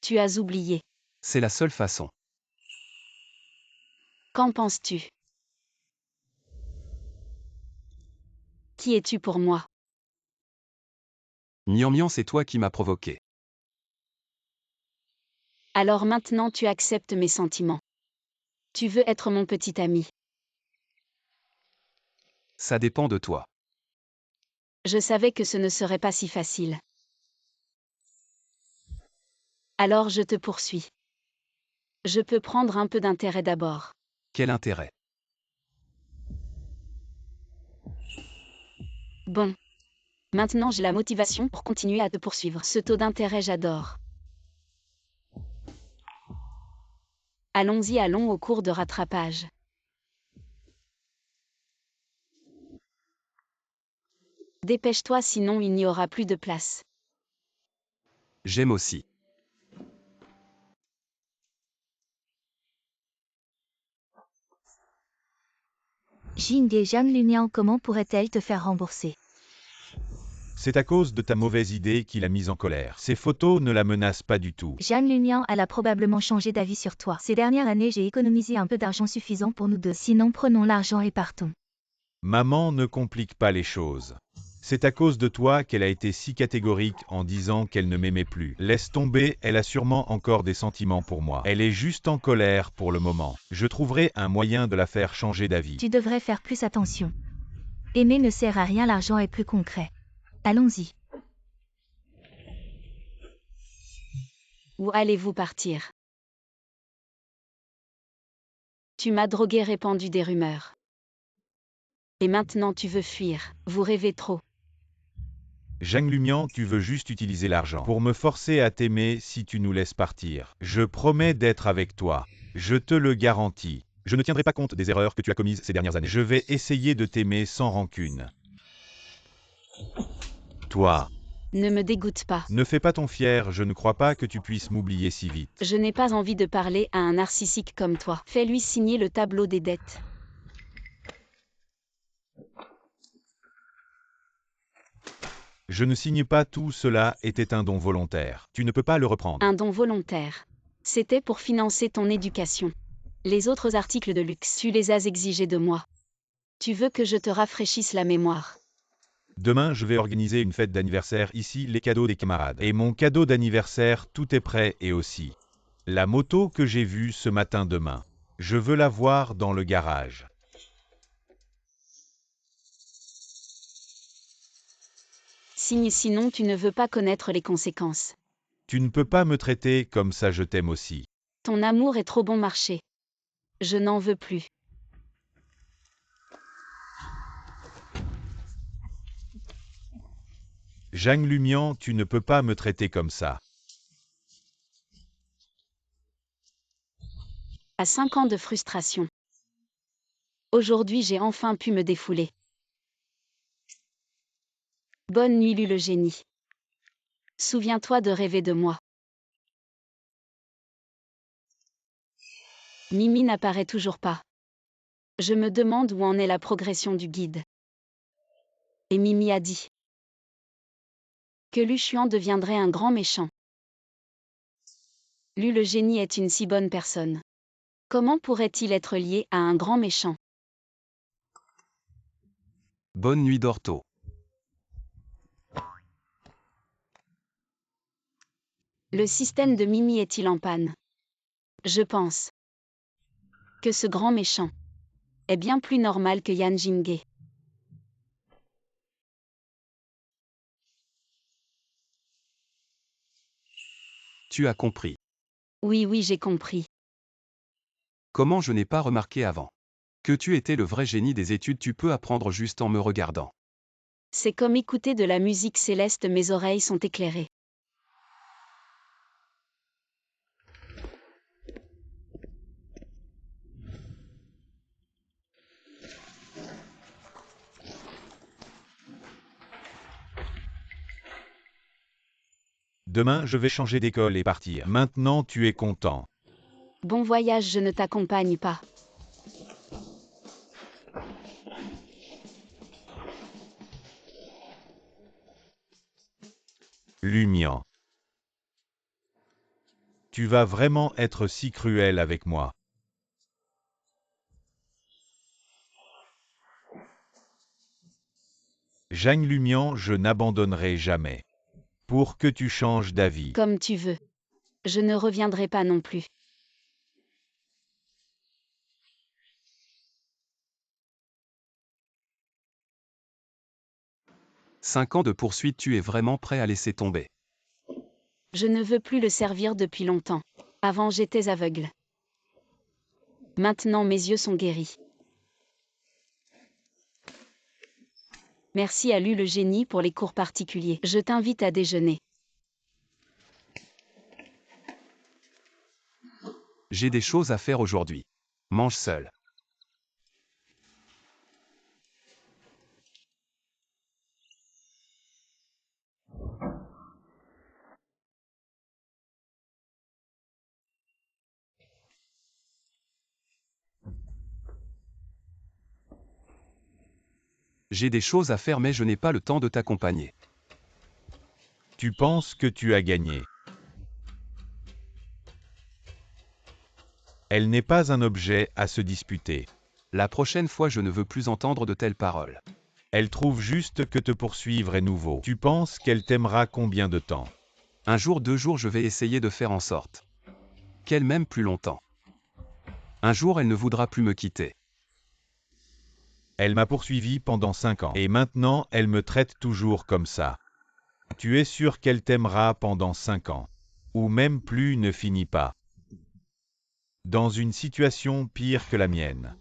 Tu as oublié. C'est la seule façon. Qu'en penses-tu? Qui es-tu pour moi? Mian, c'est toi qui m'as provoqué. Alors maintenant tu acceptes mes sentiments. Tu veux être mon petit ami. Ça dépend de toi. Je savais que ce ne serait pas si facile. Alors je te poursuis. Je peux prendre un peu d'intérêt d'abord. Quel intérêt? Bon. Maintenant j'ai la motivation pour continuer à te poursuivre. Ce taux d'intérêt j'adore. Allons au cours de rattrapage. Dépêche-toi sinon il n'y aura plus de place. J'aime aussi. Jing et Jeanne Lunian, comment pourrait-elle te faire rembourser? C'est à cause de ta mauvaise idée qui l'a mise en colère. Ces photos ne la menacent pas du tout. Jeanne Lunian, elle a probablement changé d'avis sur toi. Ces dernières années, j'ai économisé un peu d'argent suffisant pour nous deux. Sinon, prenons l'argent et partons. Maman ne complique pas les choses. C'est à cause de toi qu'elle a été si catégorique en disant qu'elle ne m'aimait plus. Laisse tomber, elle a sûrement encore des sentiments pour moi. Elle est juste en colère pour le moment. Je trouverai un moyen de la faire changer d'avis. Tu devrais faire plus attention. Aimer ne sert à rien, l'argent est plus concret. Allons-y. Où allez-vous partir? Tu m'as drogué, répandu des rumeurs. Et maintenant tu veux fuir, vous rêvez trop. Zhang Lumian, tu veux juste utiliser l'argent pour me forcer à t'aimer si tu nous laisses partir. Je promets d'être avec toi. Je te le garantis. Je ne tiendrai pas compte des erreurs que tu as commises ces dernières années. Je vais essayer de t'aimer sans rancune. Toi, Ne me dégoûte pas. ne fais pas ton fier, je ne crois pas que tu puisses m'oublier si vite. Je n'ai pas envie de parler à un narcissique comme toi. Fais-lui signer le tableau des dettes. Je ne signe pas, tout cela était un don volontaire. Tu ne peux pas le reprendre. Un don volontaire. C'était pour financer ton éducation. Les autres articles de luxe, tu les as exigés de moi. Tu veux que je te rafraîchisse la mémoire. Demain, je vais organiser une fête d'anniversaire ici, les cadeaux des camarades. Et mon cadeau d'anniversaire, tout est prêt et aussi. La moto que j'ai vue ce matin demain. Je veux la voir dans le garage. Signe sinon tu ne veux pas connaître les conséquences. Tu ne peux pas me traiter comme ça, je t'aime aussi. Ton amour est trop bon marché. Je n'en veux plus. Zhang Lumian, tu ne peux pas me traiter comme ça. À 5 ans de frustration. Aujourd'hui j'ai enfin pu me défouler. Bonne nuit le génie. Souviens-toi de rêver de moi. Mimi n'apparaît toujours pas. Je me demande où en est la progression du guide. Et Mimi a dit que Lu Xuan deviendrait un grand méchant. Lu le génie est une si bonne personne. Comment pourrait-il être lié à un grand méchant? Bonne nuit d'ortho. Le système de Mimi est-il en panne? Je pense que ce grand méchant est bien plus normal que Yan Jingge. Tu as compris. Oui, j'ai compris. Comment je n'ai pas remarqué avant? Que tu étais le vrai génie des études, tu peux apprendre juste en me regardant. C'est comme écouter de la musique céleste, mes oreilles sont éclairées. Demain, je vais changer d'école et partir. Maintenant, tu es content. Bon voyage, je ne t'accompagne pas. Tu vas vraiment être si cruel avec moi. Jane Lumian, je n'abandonnerai jamais. Pour que tu changes d'avis. Comme tu veux. Je ne reviendrai pas non plus. « 5 ans de poursuite, tu es vraiment prêt à laisser tomber. Je ne veux plus le servir depuis longtemps. Avant j'étais aveugle. Maintenant mes yeux sont guéris. Merci à Lu le génie pour les cours particuliers. Je t'invite à déjeuner. J'ai des choses à faire aujourd'hui. Mange seul. J'ai des choses à faire mais je n'ai pas le temps de t'accompagner. Tu penses que tu as gagné. Elle n'est pas un objet à se disputer. La prochaine fois je ne veux plus entendre de telles paroles. Elle trouve juste que te poursuivre est nouveau. Tu penses qu'elle t'aimera combien de temps? Un jour, 2 jours, je vais essayer de faire en sorte qu'elle m'aime plus longtemps. Un jour, elle ne voudra plus me quitter. Elle m'a poursuivi pendant 5 ans. Et maintenant, elle me traite toujours comme ça. Tu es sûr qu'elle t'aimera pendant 5 ans. Ou même plus ne finit pas. Dans une situation pire que la mienne.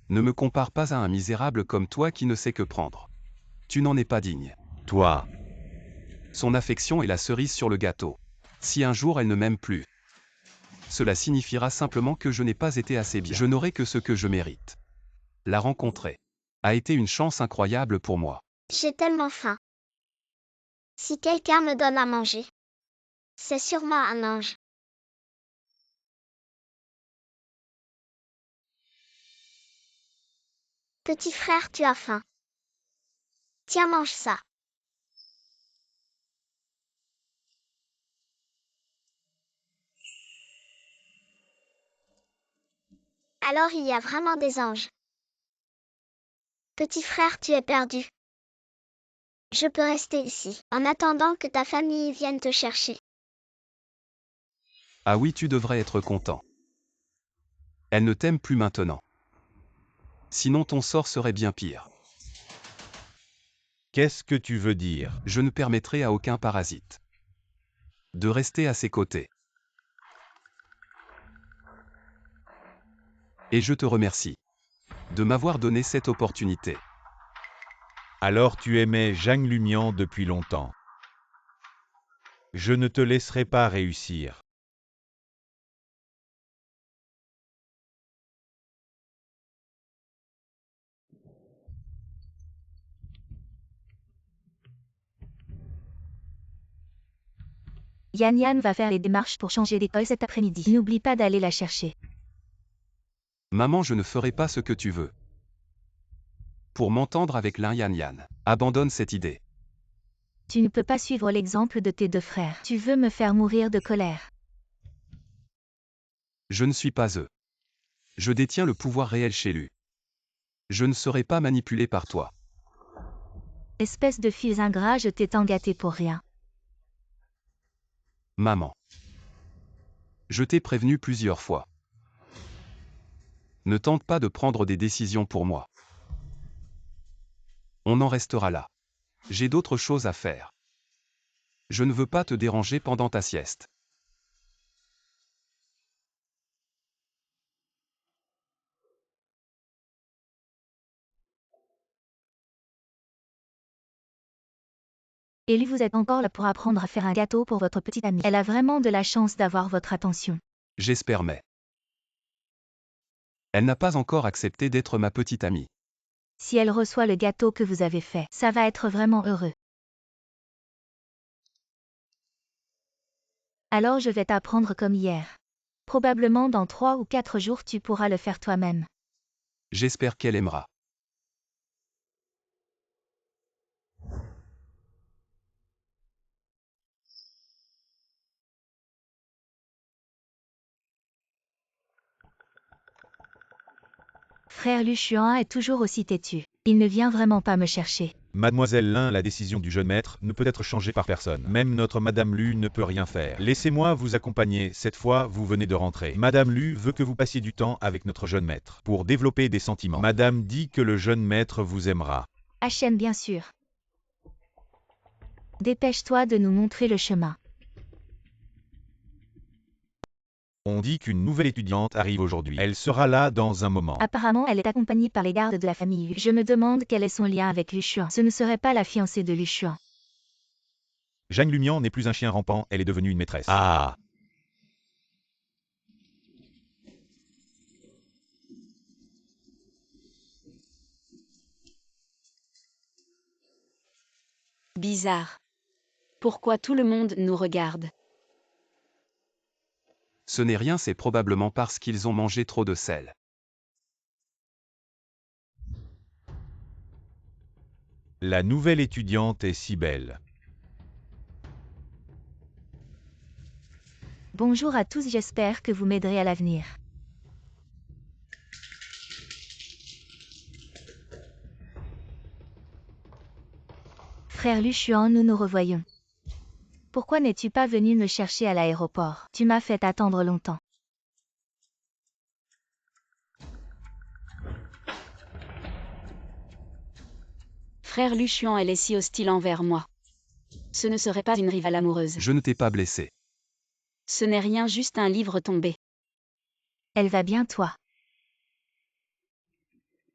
Ne me compare pas à un misérable comme toi qui ne sait que prendre. Tu n'en es pas digne. Toi. Son affection est la cerise sur le gâteau. Si un jour elle ne m'aime plus, cela signifiera simplement que je n'ai pas été assez bien. Je n'aurai que ce que je mérite. La rencontrer a été une chance incroyable pour moi. J'ai tellement faim. Si quelqu'un me donne à manger, c'est sûrement un ange. Petit frère, tu as faim. Tiens, mange ça. Alors il y a vraiment des anges. Petit frère, tu es perdu. Je peux rester ici, en attendant que ta famille vienne te chercher. Ah oui, tu devrais être content. Elle ne t'aime plus maintenant. Sinon ton sort serait bien pire. Qu'est-ce que tu veux dire? Je ne permettrai à aucun parasite de rester à ses côtés. Et je te remercie de m'avoir donné cette opportunité. Alors tu aimais Jane Lumian depuis longtemps. Je ne te laisserai pas réussir. Yan Yan va faire les démarches pour changer d'école cet après-midi. N'oublie pas d'aller la chercher. Maman, je ne ferai pas ce que tu veux. Pour m'entendre avec l'un Yan Yan, abandonne cette idée. Tu ne peux pas suivre l'exemple de tes 2 frères. Tu veux me faire mourir de colère. Je ne suis pas eux. Je détiens le pouvoir réel chez lui. Je ne serai pas manipulé par toi. Espèce de fils ingrat, je t'ai tant gâté pour rien. Maman. Je t'ai prévenu plusieurs fois. Ne tente pas de prendre des décisions pour moi. On en restera là. J'ai d'autres choses à faire. Je ne veux pas te déranger pendant ta sieste. Et lui, vous êtes encore là pour apprendre à faire un gâteau pour votre petite amie. Elle a vraiment de la chance d'avoir votre attention. J'espère mais. Elle n'a pas encore accepté d'être ma petite amie. Si elle reçoit le gâteau que vous avez fait, ça va être vraiment heureux. Alors je vais t'apprendre comme hier. Probablement dans 3 ou 4 jours tu pourras le faire toi-même. J'espère qu'elle aimera. Frère Luchuan est toujours aussi têtu. Il ne vient vraiment pas me chercher. Mademoiselle Lin, la décision du jeune maître ne peut être changée par personne. Même notre Madame Lu ne peut rien faire. Laissez-moi vous accompagner, cette fois vous venez de rentrer. Madame Lu veut que vous passiez du temps avec notre jeune maître, pour développer des sentiments. Madame dit que le jeune maître vous aimera. Hachem bien sûr. Dépêche-toi de nous montrer le chemin. On dit qu'une nouvelle étudiante arrive aujourd'hui. Elle sera là dans un moment. Apparemment, elle est accompagnée par les gardes de la famille Lu. Je me demande quel est son lien avec Luchuan. Ce ne serait pas la fiancée de Luchuan. Zhang Lumian n'est plus un chien rampant, elle est devenue une maîtresse. Ah! Bizarre. Pourquoi tout le monde nous regarde? Ce n'est rien, c'est probablement parce qu'ils ont mangé trop de sel. La nouvelle étudiante est si belle. Bonjour à tous, j'espère que vous m'aiderez à l'avenir. Frère Luchuan, nous nous revoyons. Pourquoi n'es-tu pas venu me chercher à l'aéroport? Tu m'as fait attendre longtemps. Frère Luchuan, elle est si hostile envers moi. Ce ne serait pas une rivale amoureuse. Je ne t'ai pas blessé. Ce n'est rien, juste un livre tombé. Elle va bien, toi?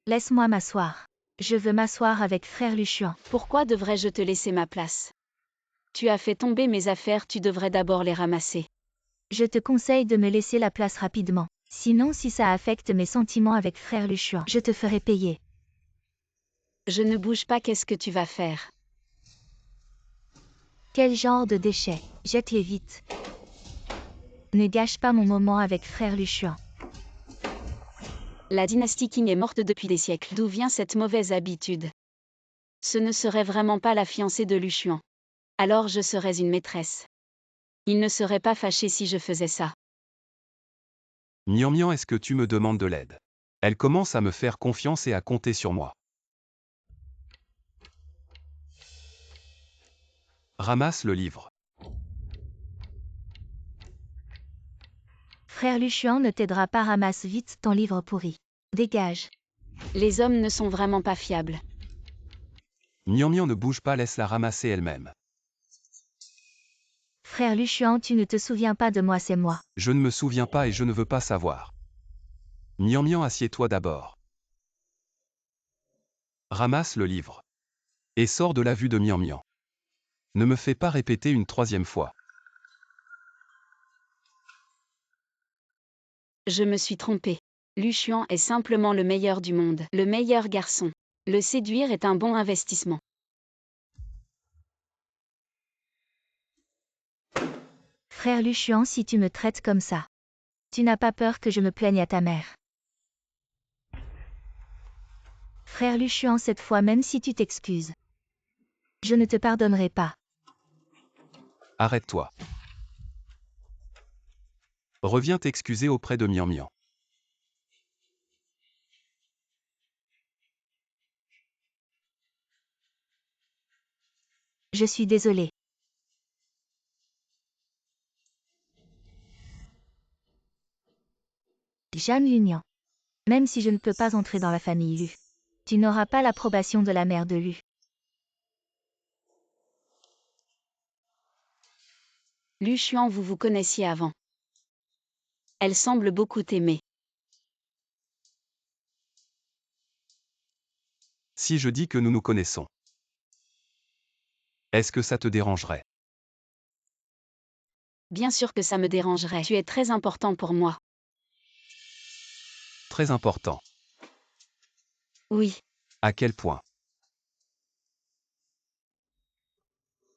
Laisse-moi m'asseoir. Je veux m'asseoir avec frère Luchuan. Pourquoi devrais-je te laisser ma place? Tu as fait tomber mes affaires, tu devrais d'abord les ramasser. Je te conseille de me laisser la place rapidement. Sinon, si ça affecte mes sentiments avec frère Luchuan, je te ferai payer. Je ne bouge pas, qu'est-ce que tu vas faire? Quel genre de déchets? Jette-les vite. Ne gâche pas mon moment avec frère Luchuan. La dynastie Qing est morte depuis des siècles. D'où vient cette mauvaise habitude? Ce ne serait vraiment pas la fiancée de Luchuan. Alors je serais une maîtresse. Il ne serait pas fâché si je faisais ça. Mian Mian, est-ce que tu me demandes de l'aide? Elle commence à me faire confiance et à compter sur moi. Ramasse le livre. Frère Luchuan ne t'aidera pas, ramasse vite ton livre pourri. Dégage. Les hommes ne sont vraiment pas fiables. Mian Mian, ne bouge pas, laisse-la ramasser elle-même. Frère Luchuan, tu ne te souviens pas de moi, c'est moi. Je ne me souviens pas et je ne veux pas savoir. Mian Mian, assieds-toi d'abord. Ramasse le livre. Et sors de la vue de Mian Mian. Ne me fais pas répéter une troisième fois. Je me suis trompée. Luchuan est simplement le meilleur du monde, le meilleur garçon. Le séduire est un bon investissement. Frère Luchuan, si tu me traites comme ça, tu n'as pas peur que je me plaigne à ta mère? Frère Luchuan, cette fois, même si tu t'excuses, je ne te pardonnerai pas. Arrête-toi. Reviens t'excuser auprès de Mian Mian. Je suis désolée. Zhang Lumian. Même si je ne peux pas entrer dans la famille Lu, tu n'auras pas l'approbation de la mère de Lu. Luchuan, vous vous connaissiez avant. Elle semble beaucoup t'aimer. Si je dis que nous nous connaissons, est-ce que ça te dérangerait? Bien sûr que ça me dérangerait. Tu es très important pour moi. Très important. Oui, À quel point?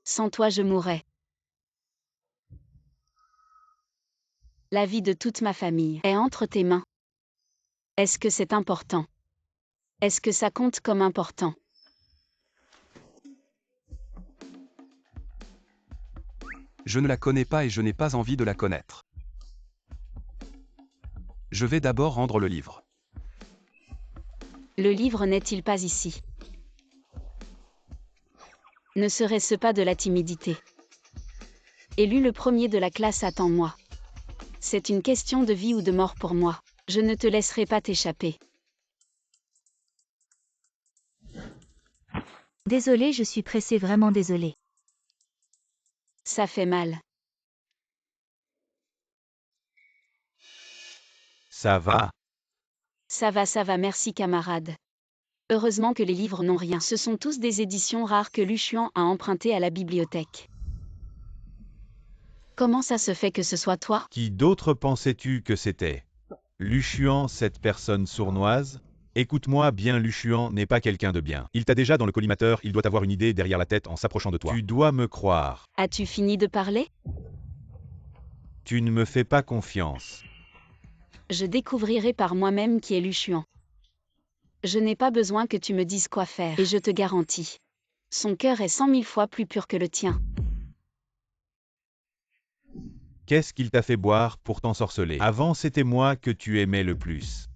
sans toi je mourrais. La vie de toute ma famille est entre tes mains. Est-ce que c'est important? Est-ce que ça compte comme important? Je ne la connais pas et je n'ai pas envie de la connaître. Je vais d'abord rendre le livre. Le livre n'est-il pas ici? Ne serait-ce pas de la timidité? Élu le premier de la classe, attends-moi. C'est une question de vie ou de mort pour moi. Je ne te laisserai pas t'échapper. Désolé, je suis pressée, vraiment désolé. Ça fait mal. Ça va. Ça va, merci camarade. Heureusement que les livres n'ont rien. Ce sont tous des éditions rares que Lu Xuan a empruntées à la bibliothèque. Comment ça se fait que ce soit toi? Qui d'autre pensais-tu que c'était? Lu Xuan, cette personne sournoise? Écoute-moi bien, Lu Xuan n'est pas quelqu'un de bien. Il t'a déjà dans le collimateur, il doit avoir une idée derrière la tête en s'approchant de toi. Tu dois me croire. As-tu fini de parler? Tu ne me fais pas confiance. Je découvrirai par moi-même qui est Lu Xuan. Je n'ai pas besoin que tu me dises quoi faire, et je te garantis. Son cœur est 100 000 fois plus pur que le tien. Qu'est-ce qu'il t'a fait boire pour t'ensorceler? Avant, c'était moi que tu aimais le plus.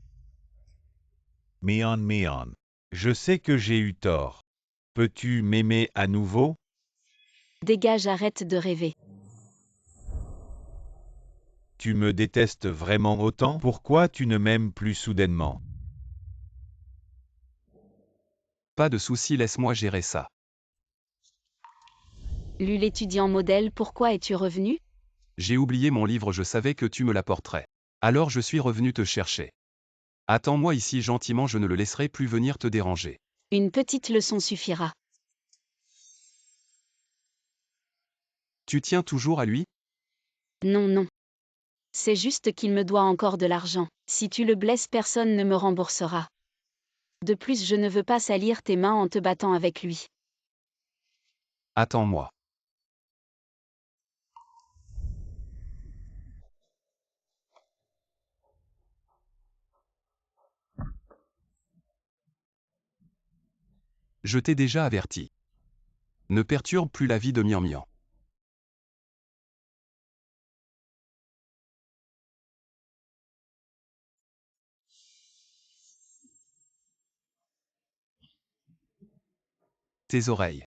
Mion. Je sais que j'ai eu tort. Peux-tu m'aimer à nouveau? Dégage, arrête de rêver. Tu me détestes vraiment autant? Pourquoi tu ne m'aimes plus soudainement? Pas de souci, laisse-moi gérer ça. Lu l'étudiant modèle, pourquoi es-tu revenu? J'ai oublié mon livre, je savais que tu me l'apporterais. Alors je suis revenu te chercher. Attends-moi ici gentiment, je ne le laisserai plus venir te déranger. Une petite leçon suffira. Tu tiens toujours à lui? Non. C'est juste qu'il me doit encore de l'argent. Si tu le blesses, personne ne me remboursera. De plus, je ne veux pas salir tes mains en te battant avec lui. Attends-moi. Je t'ai déjà averti. Ne perturbe plus la vie de Mian Mian. Tes oreilles.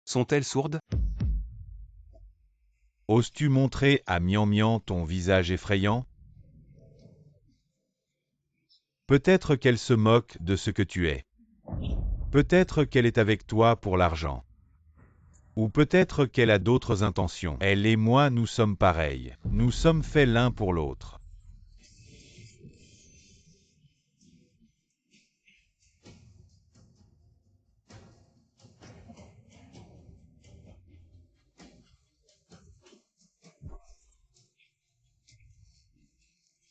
Sont-elles sourdes? Oses-tu montrer à Mian Mian ton visage effrayant? Peut-être qu'elle se moque de ce que tu es. Peut-être qu'elle est avec toi pour l'argent. Ou peut-être qu'elle a d'autres intentions. Elle et moi, nous sommes pareils. Nous sommes faits l'un pour l'autre.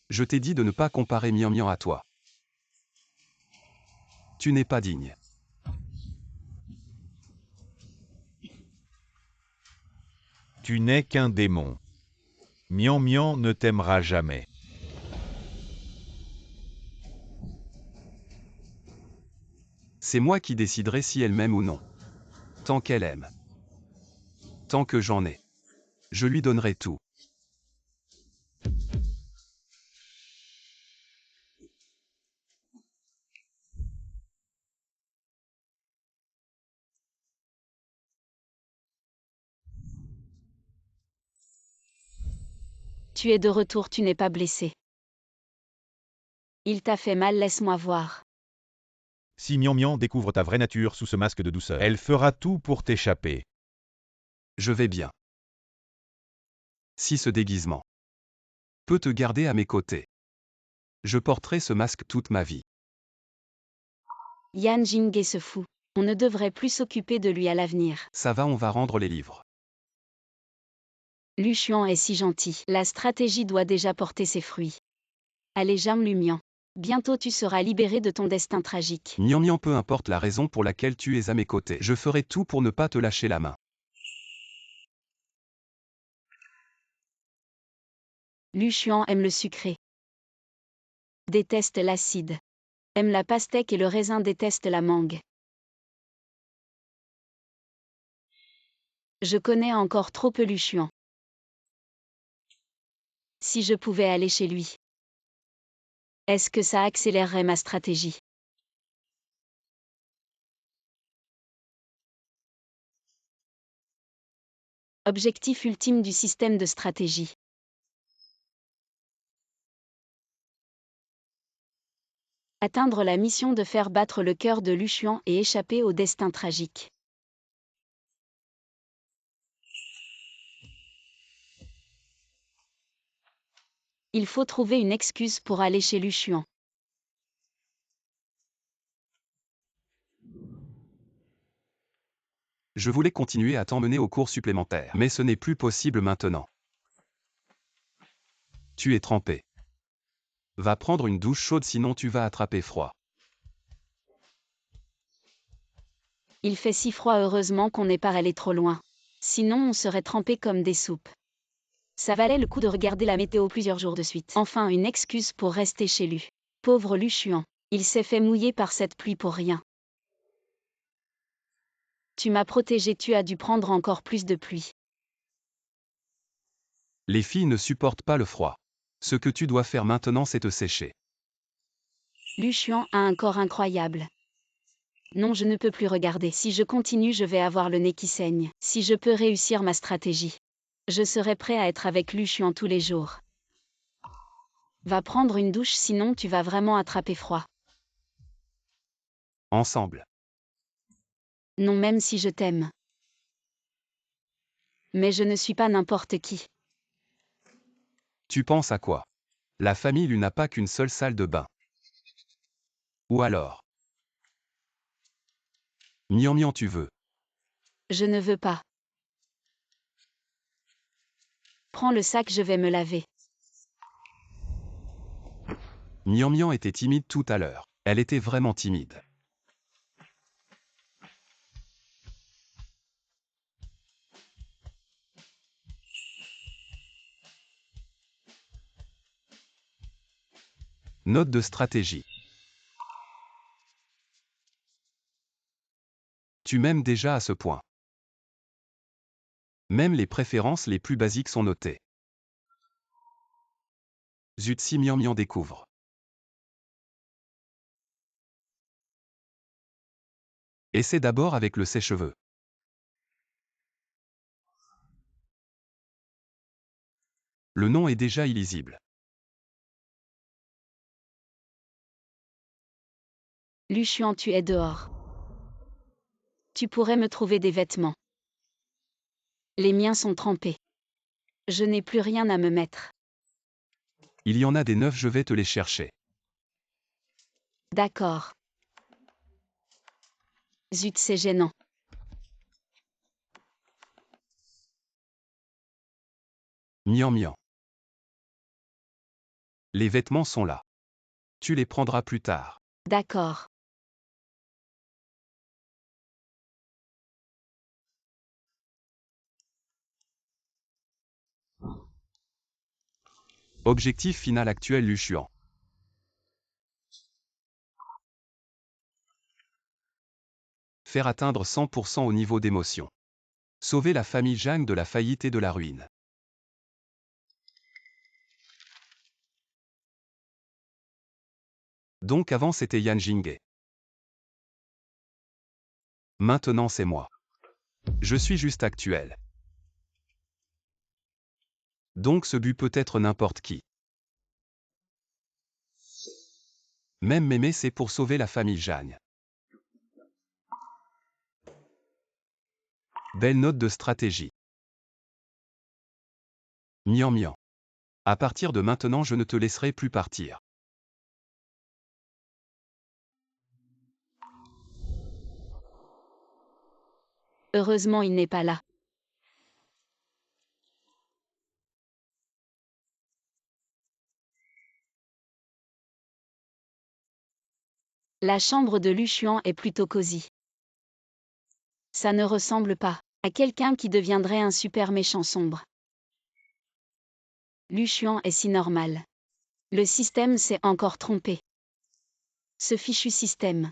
Je t'ai dit de ne pas comparer Mian Mian à toi. Tu n'es pas digne. Tu n'es qu'un démon. Mian Mian ne t'aimera jamais. C'est moi qui déciderai si elle m'aime ou non. Tant qu'elle aime. Tant que j'en ai. Je lui donnerai tout. Tu es de retour, tu n'es pas blessé. Il t'a fait mal, laisse-moi voir. Si Mian Mian découvre ta vraie nature sous ce masque de douceur, elle fera tout pour t'échapper. Je vais bien. Si ce déguisement peut te garder à mes côtés, je porterai ce masque toute ma vie. Yan Jinghe se fout. On ne devrait plus s'occuper de lui à l'avenir. Ça va, on va rendre les livres. Lu Xuan est si gentil. La stratégie doit déjà porter ses fruits. Allez, Jam Lumian. Bientôt tu seras libéré de ton destin tragique. Mian Mian, peu importe la raison pour laquelle tu es à mes côtés, je ferai tout pour ne pas te lâcher la main. Lu Xuan aime le sucré. Déteste l'acide. Aime la pastèque et le raisin, déteste la mangue. Je connais encore trop peu Lu Xuan. Si je pouvais aller chez lui. Est-ce que ça accélérerait ma stratégie? Objectif ultime du système de stratégie. Atteindre la mission de faire battre le cœur de Luchuan et échapper au destin tragique. Il faut trouver une excuse pour aller chez Luchuan. Je voulais continuer à t'emmener aux cours supplémentaires, mais ce n'est plus possible maintenant. Tu es trempé. Va prendre une douche chaude sinon tu vas attraper froid. Il fait si froid heureusement qu'on n'est pas allé trop loin. Sinon on serait trempé comme des soupes. Ça valait le coup de regarder la météo plusieurs jours de suite. Enfin une excuse pour rester chez lui. Pauvre Luchuan, il s'est fait mouiller par cette pluie pour rien. Tu m'as protégé, tu as dû prendre encore plus de pluie. Les filles ne supportent pas le froid. Ce que tu dois faire maintenant c'est te sécher. Luchuan a un corps incroyable. Non, je ne peux plus regarder. Si je continue, je vais avoir le nez qui saigne. Si je peux réussir ma stratégie, je serai prêt à être avec Luchuan tous les jours. Va prendre une douche sinon tu vas vraiment attraper froid. Ensemble. Non, même si je t'aime. Mais je ne suis pas n'importe qui. Tu penses à quoi? La famille lui n'a pas qu'une seule salle de bain. Ou alors? Mian tu veux. Je ne veux pas. Prends le sac, je vais me laver. Mian était timide tout à l'heure. Elle était vraiment timide. Note de stratégie. Tu m'aimes déjà à ce point. Même les préférences les plus basiques sont notées. Zut si Mian découvre. Essaie d'abord avec le sèche-cheveux. Le nom est déjà illisible. Luchuan, tu es dehors. Tu pourrais me trouver des vêtements. Les miens sont trempés. Je n'ai plus rien à me mettre. Il y en a des neufs, je vais te les chercher. D'accord. Zut, c'est gênant. Mian. Les vêtements sont là. Tu les prendras plus tard. D'accord. Objectif final actuel Luchuan. Faire atteindre 100% au niveau d'émotion. Sauver la famille Zhang de la faillite et de la ruine. Donc avant c'était Yan Jinghe. Maintenant c'est moi. Je suis juste actuel. Donc ce but peut être n'importe qui. Même Mémé c'est pour sauver la famille Zhang. Belle note de stratégie. Mian. À partir de maintenant je ne te laisserai plus partir. Heureusement, il n'est pas là. La chambre de Luchuan est plutôt cosy. Ça ne ressemble pas à quelqu'un qui deviendrait un super méchant sombre. Luchuan est si normal. Le système s'est encore trompé. Ce fichu système.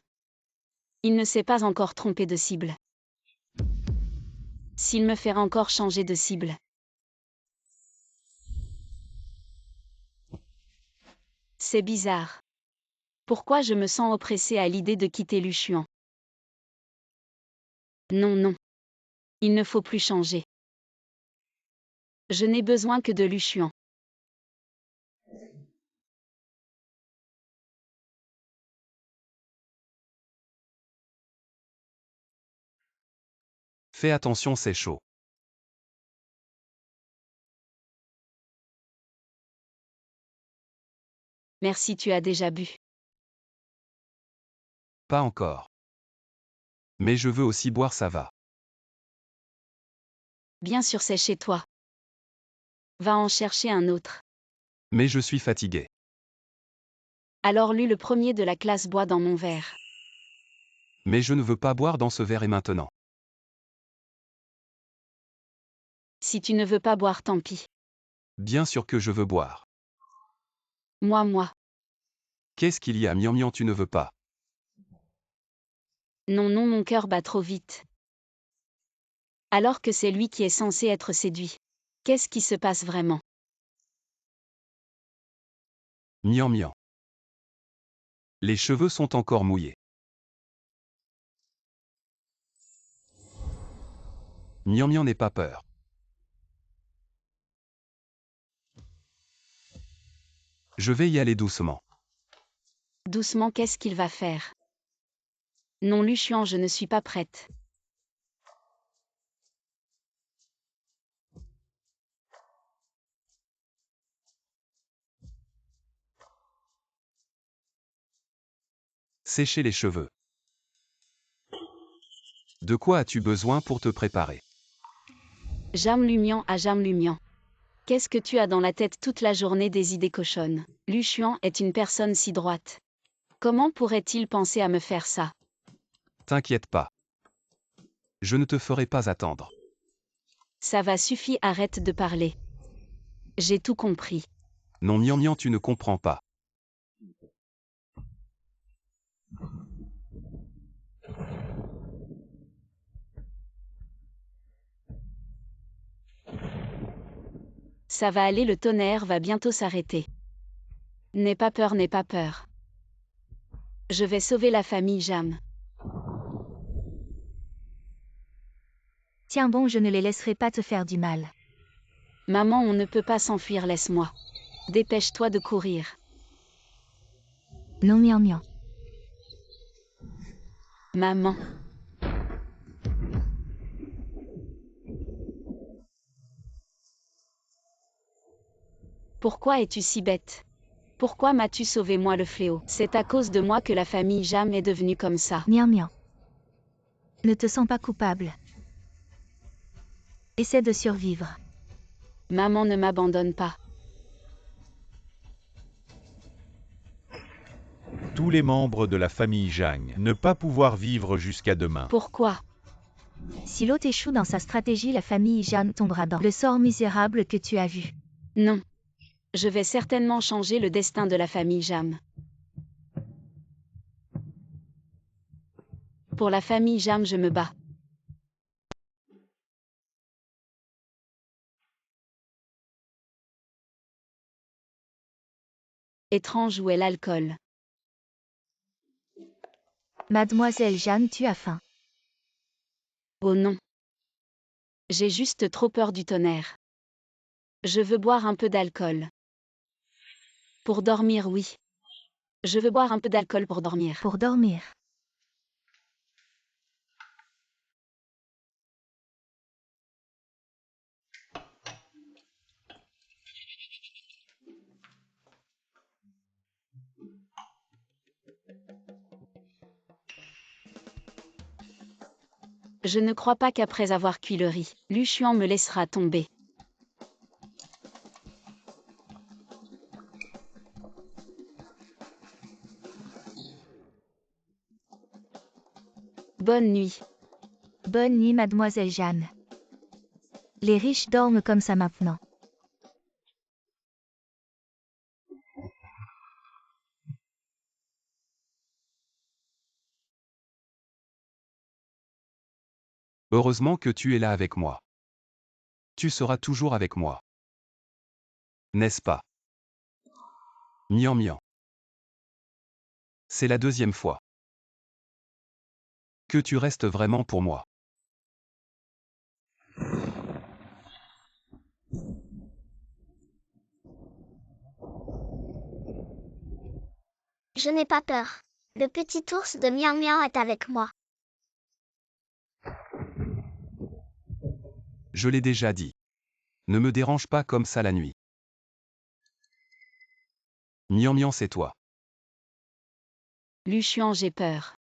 Il ne s'est pas encore trompé de cible. S'il me fait encore changer de cible. C'est bizarre. Pourquoi je me sens oppressée à l'idée de quitter Luchuan? Non, non. Il ne faut plus changer. Je n'ai besoin que de Luchuan. Fais attention, c'est chaud. Merci, tu as déjà bu. Pas encore. Mais je veux aussi boire, ça va. Bien sûr, c'est chez toi. Va en chercher un autre. Mais je suis fatigué. Alors lui le premier de la classe boit dans mon verre. Mais je ne veux pas boire dans ce verre et maintenant. Si tu ne veux pas boire, tant pis. Bien sûr que je veux boire. Moi. Qu'est-ce qu'il y a, Mian Mian, tu ne veux pas? Non, non, mon cœur bat trop vite. Alors que c'est lui qui est censé être séduit. Qu'est-ce qui se passe vraiment? Mian Mian. Les cheveux sont encore mouillés. Mian Mian, n'aie pas peur. Je vais y aller doucement. Doucement, qu'est-ce qu'il va faire? Non, Luchuan, je ne suis pas prête. Sécher les cheveux. De quoi as-tu besoin pour te préparer? Jam Lumian à Jam Lumian. Qu'est-ce que tu as dans la tête toute la journée, des idées cochonnes? Luchuan est une personne si droite. Comment pourrait-il penser à me faire ça? T'inquiète pas. Je ne te ferai pas attendre. Ça va, suffit, arrête de parler. J'ai tout compris. Non, Mian Mian, tu ne comprends pas. Ça va aller, le tonnerre va bientôt s'arrêter. N'aie pas peur, n'aie pas peur. Je vais sauver la famille Jam. Tiens bon, je ne les laisserai pas te faire du mal. Maman, on ne peut pas s'enfuir, laisse-moi. Dépêche-toi de courir. Non, Mian Mian. Maman. Pourquoi es-tu si bête? Pourquoi m'as-tu sauvé, moi le fléau? C'est à cause de moi que la famille Jam est devenue comme ça. Mian Mian. Ne te sens pas coupable. Essaie de survivre. Maman, ne m'abandonne pas. Tous les membres de la famille Zhang ne pas pouvoir vivre jusqu'à demain. Pourquoi? Si l'hôte échoue dans sa stratégie, la famille Jeanne tombera dans le sort misérable que tu as vu. Non. Je vais certainement changer le destin de la famille Jam. Pour la famille Jam, je me bats. Étrange, où est l'alcool? Mademoiselle Jeanne, tu as faim. Oh non. J'ai juste trop peur du tonnerre. Je veux boire un peu d'alcool. Pour dormir, oui. Je veux boire un peu d'alcool pour dormir. Pour dormir. Je ne crois pas qu'après avoir cuit le riz, Luchuan me laissera tomber. Bonne nuit. Bonne nuit, mademoiselle Jeanne. Les riches dorment comme ça maintenant. Heureusement que tu es là avec moi. Tu seras toujours avec moi. N'est-ce pas? Mian Mian. C'est la deuxième fois. Que tu restes vraiment pour moi. Je n'ai pas peur. Le petit ours de Miao Miao est avec moi. Je l'ai déjà dit. Ne me dérange pas comme ça la nuit. Miam Miam, c'est toi. Lu Xuan, j'ai peur.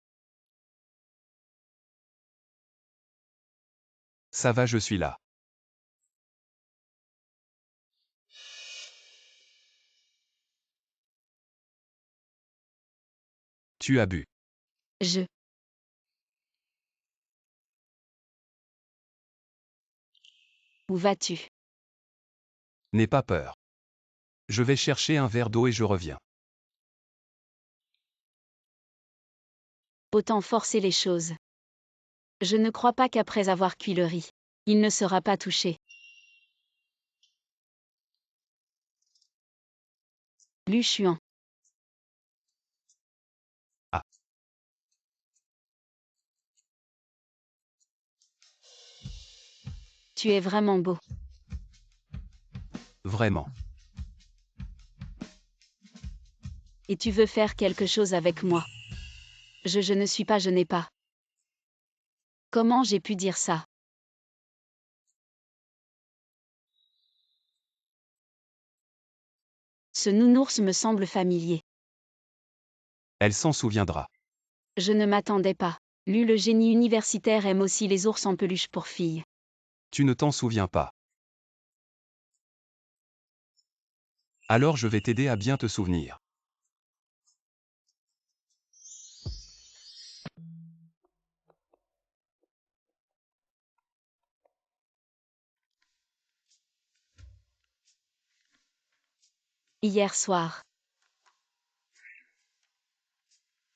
Ça va, je suis là. Tu as bu. Je. Où vas-tu? N'aie pas peur. Je vais chercher un verre d'eau et je reviens. Autant forcer les choses. Je ne crois pas qu'après avoir cuit le riz, il ne sera pas touché. Lu Xuan. Ah. Tu es vraiment beau. Vraiment. Et tu veux faire quelque chose avec moi. Je ne suis pas, je n'ai pas. Comment j'ai pu dire ça? Ce nounours me semble familier. Elle s'en souviendra. Je ne m'attendais pas. Lu le génie universitaire aime aussi les ours en peluche pour filles. Tu ne t'en souviens pas. Alors je vais t'aider à bien te souvenir. Hier soir.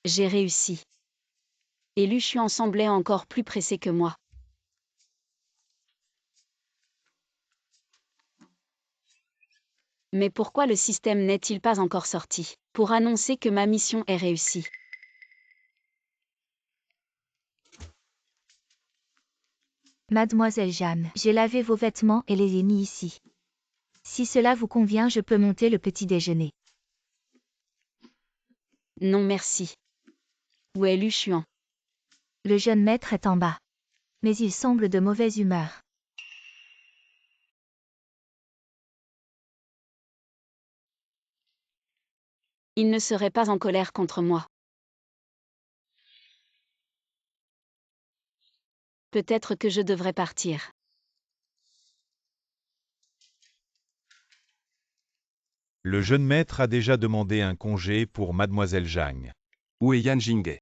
J'ai réussi. Et Lu Xuan semblait encore plus pressé que moi. Mais pourquoi le système n'est-il pas encore sorti pour annoncer que ma mission est réussie? Mademoiselle Jeanne, j'ai lavé vos vêtements et les ai mis ici. Si cela vous convient, je peux monter le petit déjeuner. Non merci. Où est Lu Xuan? Le jeune maître est en bas. Mais il semble de mauvaise humeur. Il ne serait pas en colère contre moi. Peut-être que je devrais partir. Le jeune maître a déjà demandé un congé pour Mademoiselle Zhang. Où est Yan Jinghe?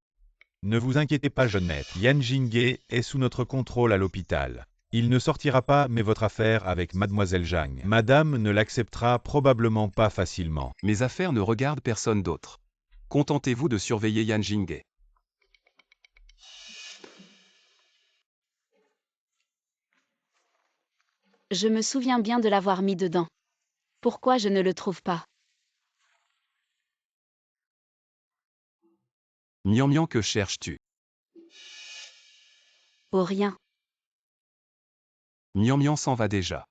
Ne vous inquiétez pas, jeune maître. Yan Jinghe est sous notre contrôle à l'hôpital. Il ne sortira pas, mais votre affaire avec Mademoiselle Zhang. Madame ne l'acceptera probablement pas facilement. Mes affaires ne regardent personne d'autre. Contentez-vous de surveiller Yan Jinghe. Je me souviens bien de l'avoir mis dedans. Pourquoi je ne le trouve pas? Miam Miam, que cherches-tu? Oh rien. Miam Miam s'en va déjà.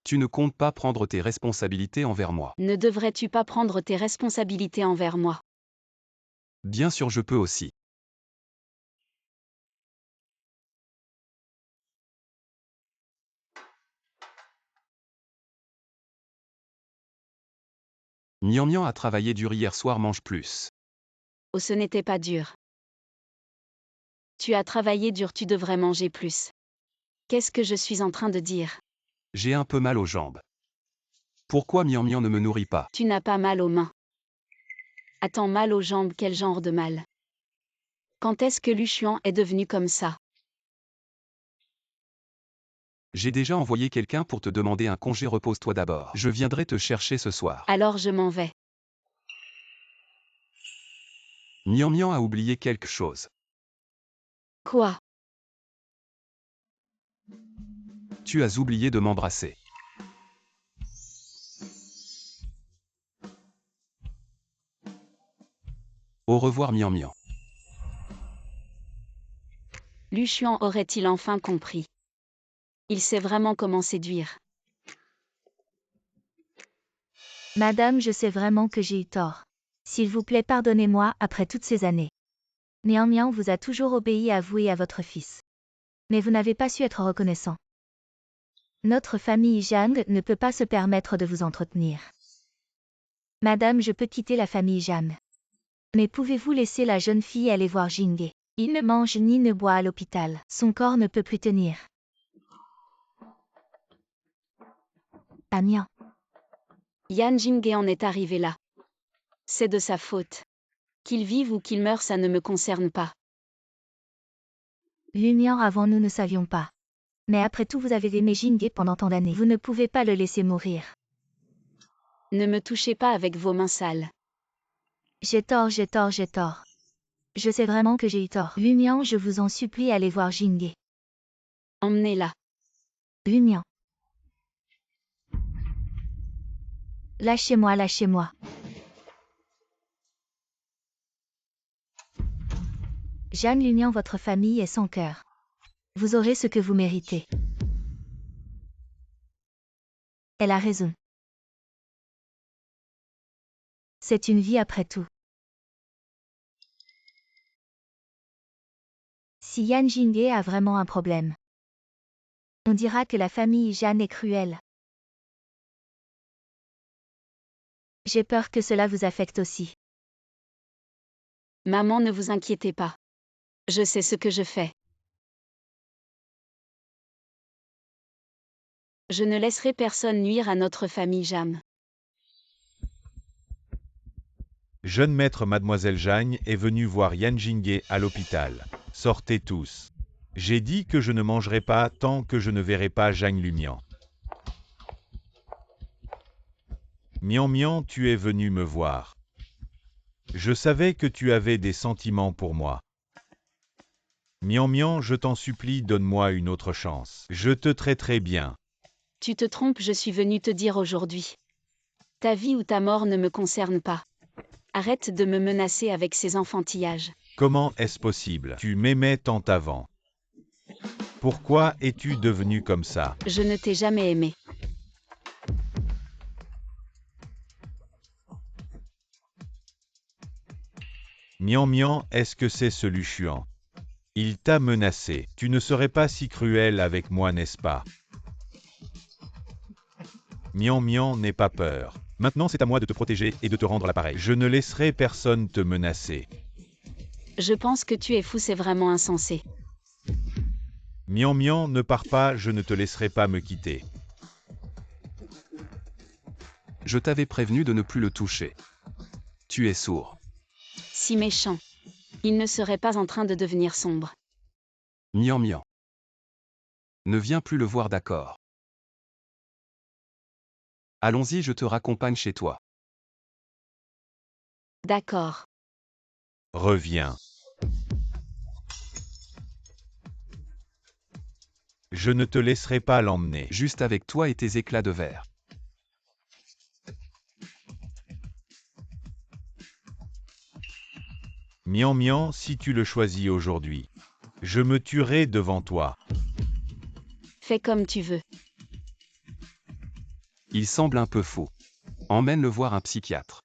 Tu ne comptes pas prendre tes responsabilités envers moi. Ne devrais-tu pas prendre tes responsabilités envers moi? Bien sûr, je peux aussi. Miam Miam a travaillé dur hier soir, mange plus. Oh, ce n'était pas dur. Tu as travaillé dur, tu devrais manger plus. Qu'est-ce que je suis en train de dire? J'ai un peu mal aux jambes. Pourquoi Miam Miam ne me nourrit pas? Tu n'as pas mal aux mains. Attends, mal aux jambes, quel genre de mal? Quand est-ce que Lu Xuan est devenu comme ça? J'ai déjà envoyé quelqu'un pour te demander un congé, repose-toi d'abord. Je viendrai te chercher ce soir. Alors je m'en vais. Miam Miam a oublié quelque chose. Quoi? Tu as oublié de m'embrasser. Au revoir Mian Mian. Lu Xuan aurait-il enfin compris? Il sait vraiment comment séduire. Madame, je sais vraiment que j'ai eu tort. S'il vous plaît, pardonnez-moi après toutes ces années. Mian Mian vous a toujours obéi à vous et à votre fils. Mais vous n'avez pas su être reconnaissant. Notre famille Zhang ne peut pas se permettre de vous entretenir. Madame, je peux quitter la famille Zhang. Mais pouvez-vous laisser la jeune fille aller voir Jinghe? Il ne mange ni ne boit à l'hôpital. Son corps ne peut plus tenir. Mian. Yan Jinghe en est arrivé là. C'est de sa faute. Qu'il vive ou qu'il meure, ça ne me concerne pas. Mian, avant nous ne savions pas. Mais après tout, vous avez aimé Jinghe pendant tant d'années. Vous ne pouvez pas le laisser mourir. Ne me touchez pas avec vos mains sales. J'ai tort. Je sais vraiment que j'ai eu tort. Mian, je vous en supplie, allez voir Jinghe. Emmenez-la. Mian. Lâchez-moi. Jeanne Lumian, votre famille est sans cœur. Vous aurez ce que vous méritez. Elle a raison. C'est une vie après tout. Si Yan Jinghe a vraiment un problème, on dira que la famille Jeanne est cruelle. J'ai peur que cela vous affecte aussi. Maman, ne vous inquiétez pas. Je sais ce que je fais. Je ne laisserai personne nuire à notre famille Jam. Jeune maître Mademoiselle Zhang est venue voir Yan Jinghe à l'hôpital. Sortez tous. J'ai dit que je ne mangerai pas tant que je ne verrai pas Zhang Lumian. Mian Mian, tu es venu me voir. Je savais que tu avais des sentiments pour moi. Mian Mian, je t'en supplie, donne-moi une autre chance. Je te traiterai bien. Tu te trompes, je suis venu te dire aujourd'hui. Ta vie ou ta mort ne me concerne pas. Arrête de me menacer avec ces enfantillages. Comment est-ce possible? Tu m'aimais tant avant. Pourquoi es-tu devenu comme ça? Je ne t'ai jamais aimé. Mian Mian, est-ce que c'est ce Lu Xuan? Il t'a menacé. Tu ne serais pas si cruel avec moi, n'est-ce pas? Mian Mian, n'aie pas peur. Maintenant, c'est à moi de te protéger et de te rendre l'appareil. Je ne laisserai personne te menacer. Je pense que tu es fou, c'est vraiment insensé. Mian Mian, ne pars pas, je ne te laisserai pas me quitter. Je t'avais prévenu de ne plus le toucher. Tu es sourd. Si méchant. Il ne serait pas en train de devenir sombre. Mian Mian. Ne viens plus le voir, d'accord? Allons-y, je te raccompagne chez toi. D'accord. Reviens. Je ne te laisserai pas l'emmener. Juste avec toi et tes éclats de verre. Mian Mian, si tu le choisis aujourd'hui, je me tuerai devant toi. Fais comme tu veux. Il semble un peu fou. Emmène-le voir un psychiatre.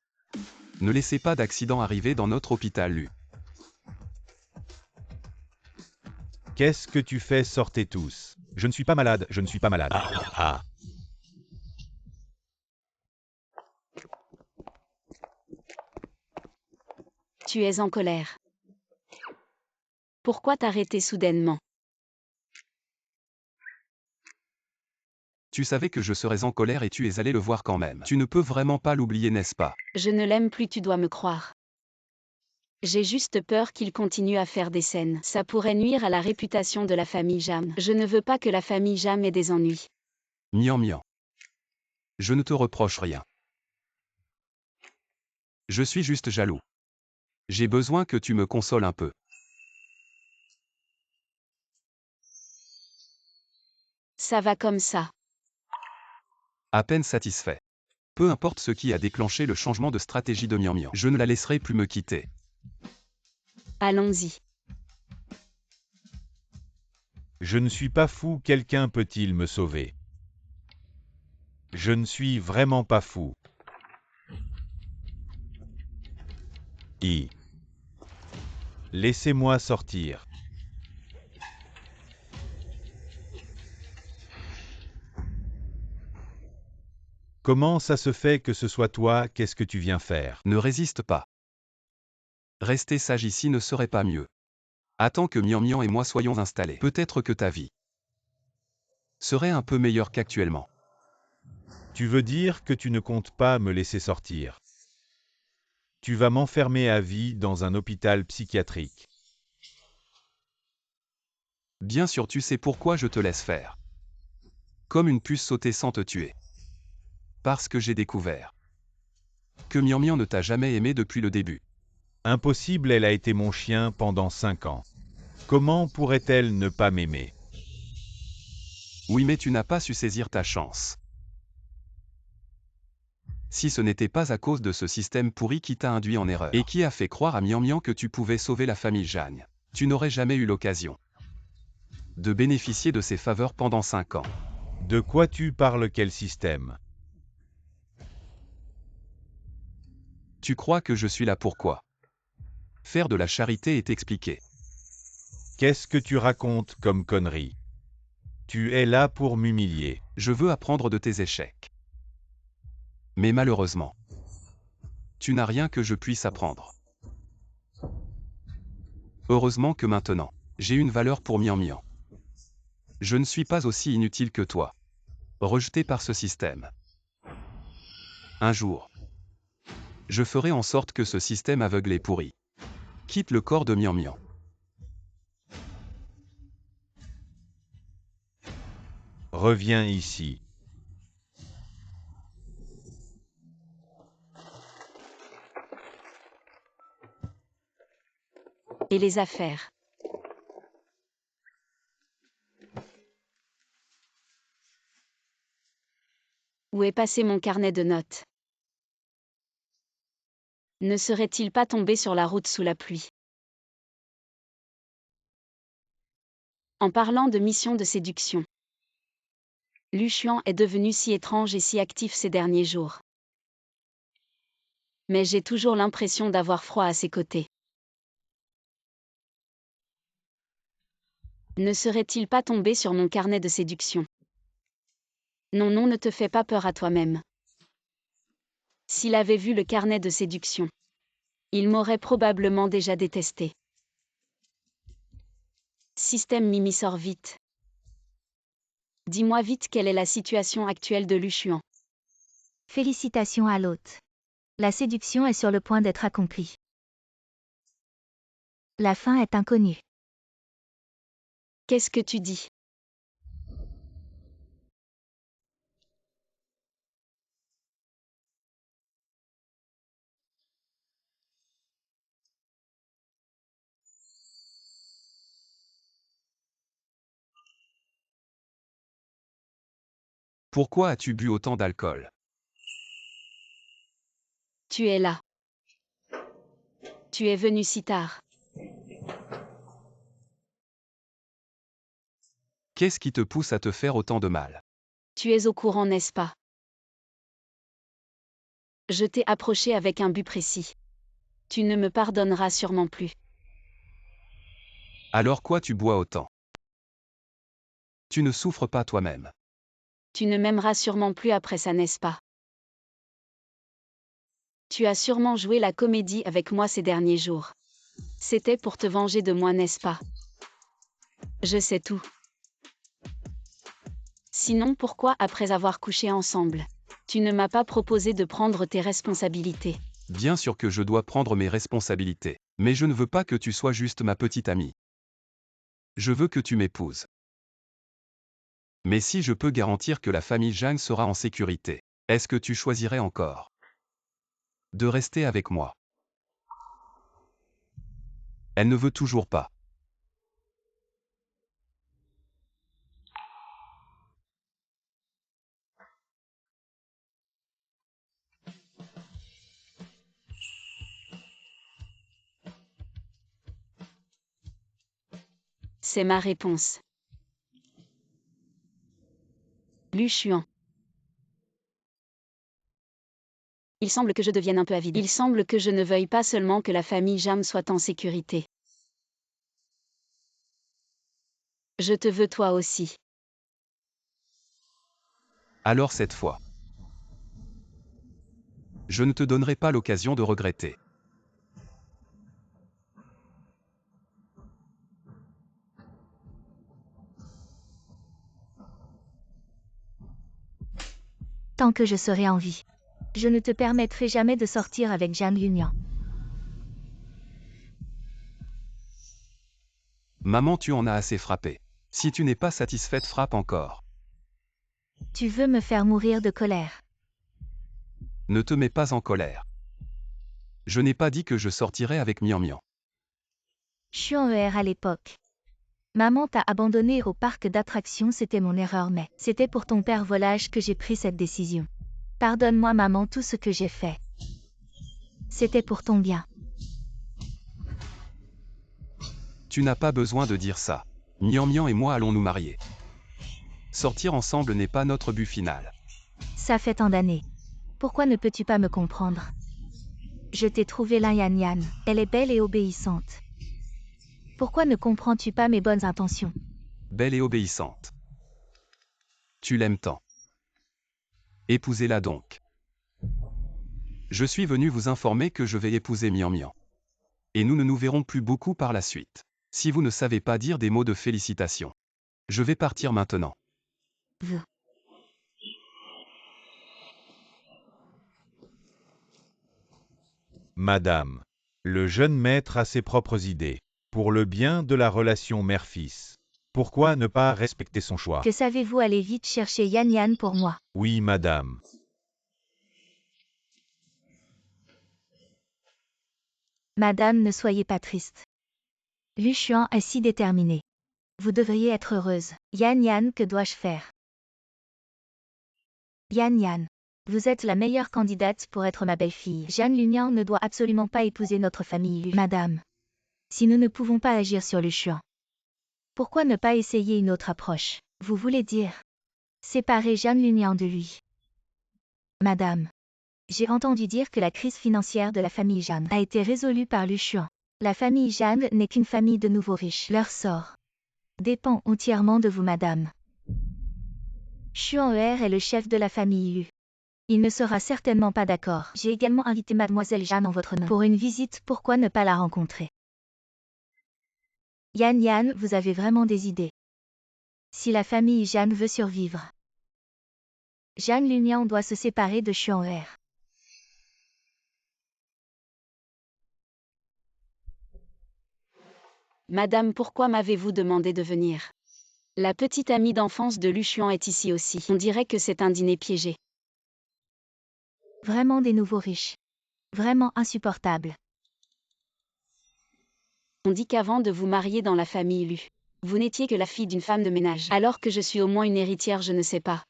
Ne laissez pas d'accident arriver dans notre hôpital, Lu. Qu'est-ce que tu fais? Sortez tous. Je ne suis pas malade, je ne suis pas malade. Ah. Tu es en colère. Pourquoi t'arrêter soudainement? Tu savais que je serais en colère et tu es allé le voir quand même. Tu ne peux vraiment pas l'oublier, n'est-ce pas? Je ne l'aime plus, tu dois me croire. J'ai juste peur qu'il continue à faire des scènes. Ça pourrait nuire à la réputation de la famille Jam. Je ne veux pas que la famille Jam ait des ennuis. Mian Mian. Je ne te reproche rien. Je suis juste jaloux. J'ai besoin que tu me consoles un peu. Ça va comme ça. À peine satisfait. Peu importe ce qui a déclenché le changement de stratégie de Mian Mian. Je ne la laisserai plus me quitter. Allons-y. Je ne suis pas fou, quelqu'un peut-il me sauver? Je ne suis vraiment pas fou. Laissez-moi sortir. Comment ça se fait que ce soit toi? Qu'est-ce que tu viens faire? Ne résiste pas. Rester sage ici ne serait pas mieux. Attends que Mian Mian et moi soyons installés. Peut-être que ta vie serait un peu meilleure qu'actuellement. Tu veux dire que tu ne comptes pas me laisser sortir? Tu vas m'enfermer à vie dans un hôpital psychiatrique. Bien sûr, tu sais pourquoi je te laisse faire. Comme une puce sauter sans te tuer. Parce que j'ai découvert que Mian Mian ne t'a jamais aimé depuis le début. Impossible, elle a été mon chien pendant 5 ans. Comment pourrait-elle ne pas m'aimer? Oui, mais tu n'as pas su saisir ta chance. Si ce n'était pas à cause de ce système pourri qui t'a induit en erreur, et qui a fait croire à Mian Mian que tu pouvais sauver la famille Jagne, tu n'aurais jamais eu l'occasion de bénéficier de ses faveurs pendant 5 ans. De quoi tu parles? Quel système? Tu crois que je suis là pour quoi? Faire de la charité et t'expliquer. Qu'est-ce que tu racontes comme connerie? Tu es là pour m'humilier. Je veux apprendre de tes échecs. Mais malheureusement, tu n'as rien que je puisse apprendre. Heureusement que maintenant, j'ai une valeur pour Mian Mian. Je ne suis pas aussi inutile que toi. Rejeté par ce système. Un jour, je ferai en sorte que ce système aveugle et pourri quitte le corps de Mian Mian. Reviens ici. Et les affaires. Où est passé mon carnet de notes? Ne serait-il pas tombé sur la route sous la pluie? En parlant de mission de séduction, Lu Xuan est devenu si étrange et si actif ces derniers jours. Mais j'ai toujours l'impression d'avoir froid à ses côtés. Ne serait-il pas tombé sur mon carnet de séduction? Non, non, ne te fais pas peur à toi-même. S'il avait vu le carnet de séduction, il m'aurait probablement déjà détesté. Système Mimi, sort vite. Dis-moi vite quelle est la situation actuelle de Lu Xuan. Félicitations à l'hôte. La séduction est sur le point d'être accomplie. La fin est inconnue. Qu'est-ce que tu dis? Pourquoi as-tu bu autant d'alcool? Tu es là. Tu es venu si tard. Qu'est-ce qui te pousse à te faire autant de mal? Tu es au courant, n'est-ce pas? Je t'ai approché avec un but précis. Tu ne me pardonneras sûrement plus. Alors quoi tu bois autant? Tu ne souffres pas toi-même. Tu ne m'aimeras sûrement plus après ça, n'est-ce pas? Tu as sûrement joué la comédie avec moi ces derniers jours. C'était pour te venger de moi, n'est-ce pas? Je sais tout. Sinon, pourquoi, après avoir couché ensemble, tu ne m'as pas proposé de prendre tes responsabilités? Bien sûr que je dois prendre mes responsabilités. Mais je ne veux pas que tu sois juste ma petite amie. Je veux que tu m'épouses. Mais si je peux garantir que la famille Zhang sera en sécurité, est-ce que tu choisirais encore de rester avec moi? Elle ne veut toujours pas. C'est ma réponse. Lu Xuan. Il semble que je devienne un peu avide. Il semble que je ne veuille pas seulement que la famille Jam soit en sécurité. Je te veux toi aussi. Alors cette fois. Je ne te donnerai pas l'occasion de regretter. Tant que je serai en vie. Je ne te permettrai jamais de sortir avec Jian Lunian. Maman, tu en as assez frappé. Si tu n'es pas satisfaite, frappe encore. Tu veux me faire mourir de colère. Ne te mets pas en colère. Je n'ai pas dit que je sortirais avec Mian Mian. Xuan à l'époque. Maman t'a abandonné au parc d'attractions, c'était mon erreur, mais c'était pour ton père volage que j'ai pris cette décision. Pardonne-moi maman tout ce que j'ai fait. C'était pour ton bien. Tu n'as pas besoin de dire ça. Mian Mian et moi allons nous marier. Sortir ensemble n'est pas notre but final. Ça fait tant d'années. Pourquoi ne peux-tu pas me comprendre? Je t'ai trouvé la Yan Yan. Elle est belle et obéissante. Pourquoi ne comprends-tu pas mes bonnes intentions? Belle et obéissante. Tu l'aimes tant. Épousez-la donc. Je suis venu vous informer que je vais épouser Mian Mian. Et nous ne nous verrons plus beaucoup par la suite. Si vous ne savez pas dire des mots de félicitations. Je vais partir maintenant. Madame. Le jeune maître a ses propres idées. Pour le bien de la relation mère-fils. Pourquoi ne pas respecter son choix? Que savez-vous, aller vite chercher Yan Yan pour moi. Oui, madame. Madame, ne soyez pas triste. Lu Xuan est si déterminé. Vous devriez être heureuse. Yan Yan, que dois-je faire? Yan Yan. Vous êtes la meilleure candidate pour être ma belle-fille. Jian Lunian ne doit absolument pas épouser notre famille. Madame. Si nous ne pouvons pas agir sur Lu Xuan, pourquoi ne pas essayer une autre approche? Vous voulez dire séparer Jian Lunian de lui? Madame. J'ai entendu dire que la crise financière de la famille Jian a été résolue par Lu Xuan. La famille Jian n'est qu'une famille de nouveaux riches. Leur sort dépend entièrement de vous, madame. Xuan est le chef de la famille Lu. Il ne sera certainement pas d'accord. J'ai également invité mademoiselle Jian en votre nom pour une visite, pourquoi ne pas la rencontrer? Yan Yan, vous avez vraiment des idées. Si la famille Jian veut survivre, Jian Lunian doit se séparer de Xuan. Madame, pourquoi m'avez-vous demandé de venir? La petite amie d'enfance de Lu Xuan est ici aussi. On dirait que c'est un dîner piégé. Vraiment des nouveaux riches. Vraiment insupportables. On dit qu'avant de vous marier dans la famille Lu, vous n'étiez que la fille d'une femme de ménage. Alors que je suis au moins une héritière, je ne sais pas.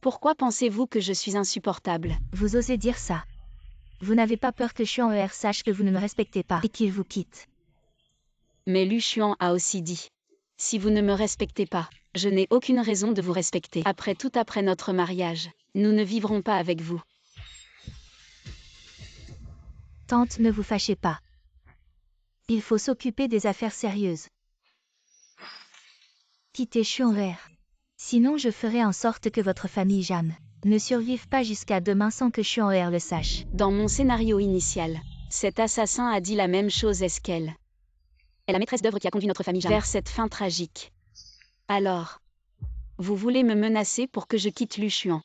Pourquoi pensez-vous que je suis insupportable? Vous osez dire ça? Vous n'avez pas peur que Xuan sache que vous ne me respectez pas et qu'il vous quitte? Mais Lu Xuan a aussi dit. Si vous ne me respectez pas, je n'ai aucune raison de vous respecter. Après tout, après notre mariage, nous ne vivrons pas avec vous. Tante, ne vous fâchez pas. Il faut s'occuper des affaires sérieuses. Quittez Xuan. Sinon je ferai en sorte que votre famille Jian ne survive pas jusqu'à demain sans que Xuan le sache. Dans mon scénario initial, cet assassin a dit la même chose. Est-ce qu'elle est la maîtresse d'œuvre qui a conduit notre famille Jian vers cette fin tragique? Alors, vous voulez me menacer pour que je quitte Lu Xuan?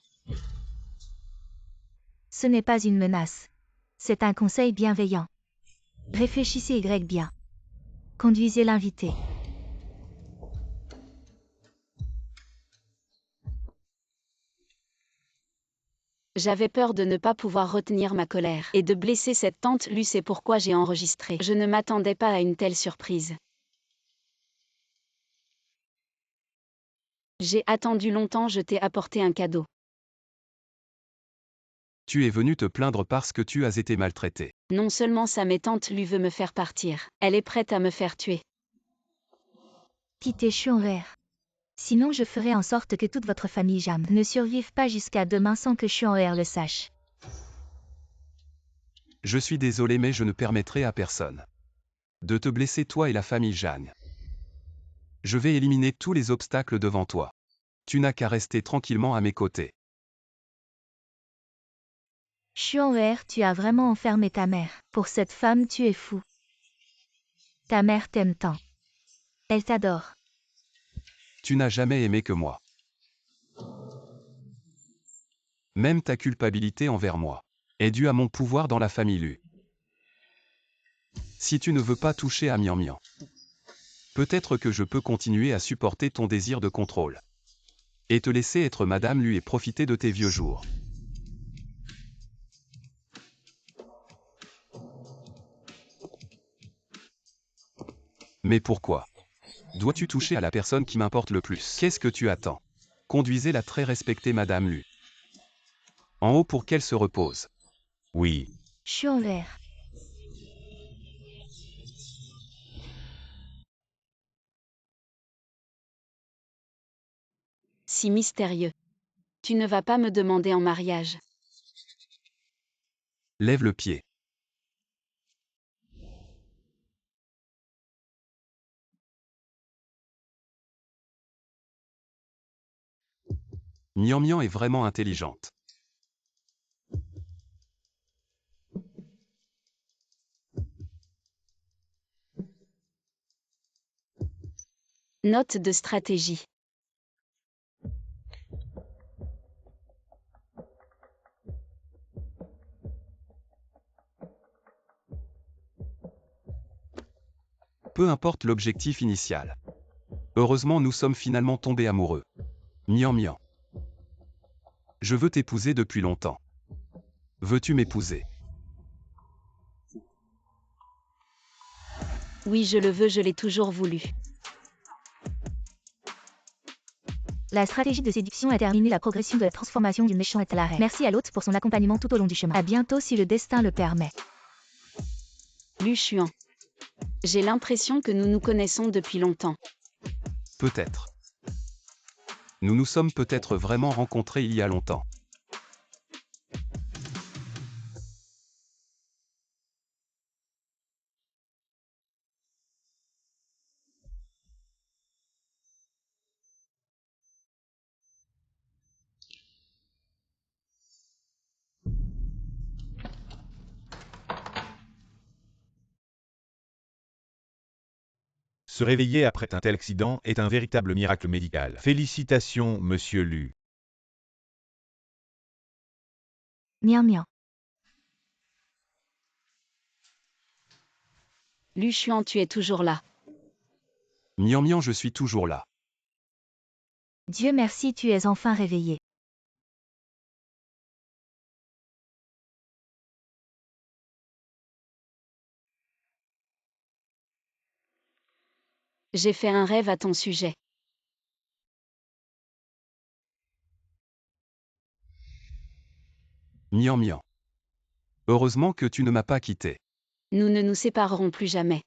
Ce n'est pas une menace. C'est un conseil bienveillant. Réfléchissez bien. Conduisez l'invité. J'avais peur de ne pas pouvoir retenir ma colère et de blesser cette tante Lu, c'est pourquoi j'ai enregistré. Je ne m'attendais pas à une telle surprise. J'ai attendu longtemps, je t'ai apporté un cadeau. Tu es venu te plaindre parce que tu as été maltraité. Non seulement ça, mais tante Lu veut me faire partir. Elle est prête à me faire tuer. Quittez Chuan'er. Sinon je ferai en sorte que toute votre famille Jam ne survive pas jusqu'à demain sans que Chuan'er le sache. Je suis désolé mais je ne permettrai à personne de te blesser toi et la famille Jeanne. Je vais éliminer tous les obstacles devant toi. Tu n'as qu'à rester tranquillement à mes côtés. Chuan'er, tu as vraiment enfermé ta mère. Pour cette femme, tu es fou. Ta mère t'aime tant. Elle t'adore. Tu n'as jamais aimé que moi. Même ta culpabilité envers moi est due à mon pouvoir dans la famille Lu. Si tu ne veux pas toucher à Mian Mian, peut-être que je peux continuer à supporter ton désir de contrôle. Et te laisser être Madame Lu et profiter de tes vieux jours. Mais pourquoi dois-tu toucher à la personne qui m'importe le plus? Qu'est-ce que tu attends? Conduisez la très respectée Madame Lu en haut pour qu'elle se repose. Oui. Chuan'er. Si mystérieux. Tu ne vas pas me demander en mariage. Lève le pied. Mian Mian est vraiment intelligente. Note de stratégie. Peu importe l'objectif initial. Heureusement nous sommes finalement tombés amoureux. Mian Mian. Je veux t'épouser depuis longtemps. Veux-tu m'épouser? Oui, je le veux, je l'ai toujours voulu. La stratégie de séduction a terminé la progression de la transformation du méchant à la reine. Merci à l'hôte pour son accompagnement tout au long du chemin. À bientôt si le destin le permet. Lu Xuan. J'ai l'impression que nous nous connaissons depuis longtemps. Peut-être. Nous nous sommes peut-être vraiment rencontrés il y a longtemps. Se réveiller après un tel accident est un véritable miracle médical. Félicitations, monsieur Lu. Mian Mian. Lu Xuan, tu es toujours là. Mian Mian, je suis toujours là. Dieu merci, tu es enfin réveillé. J'ai fait un rêve à ton sujet. Mian Mian. Heureusement que tu ne m'as pas quitté. Nous ne nous séparerons plus jamais.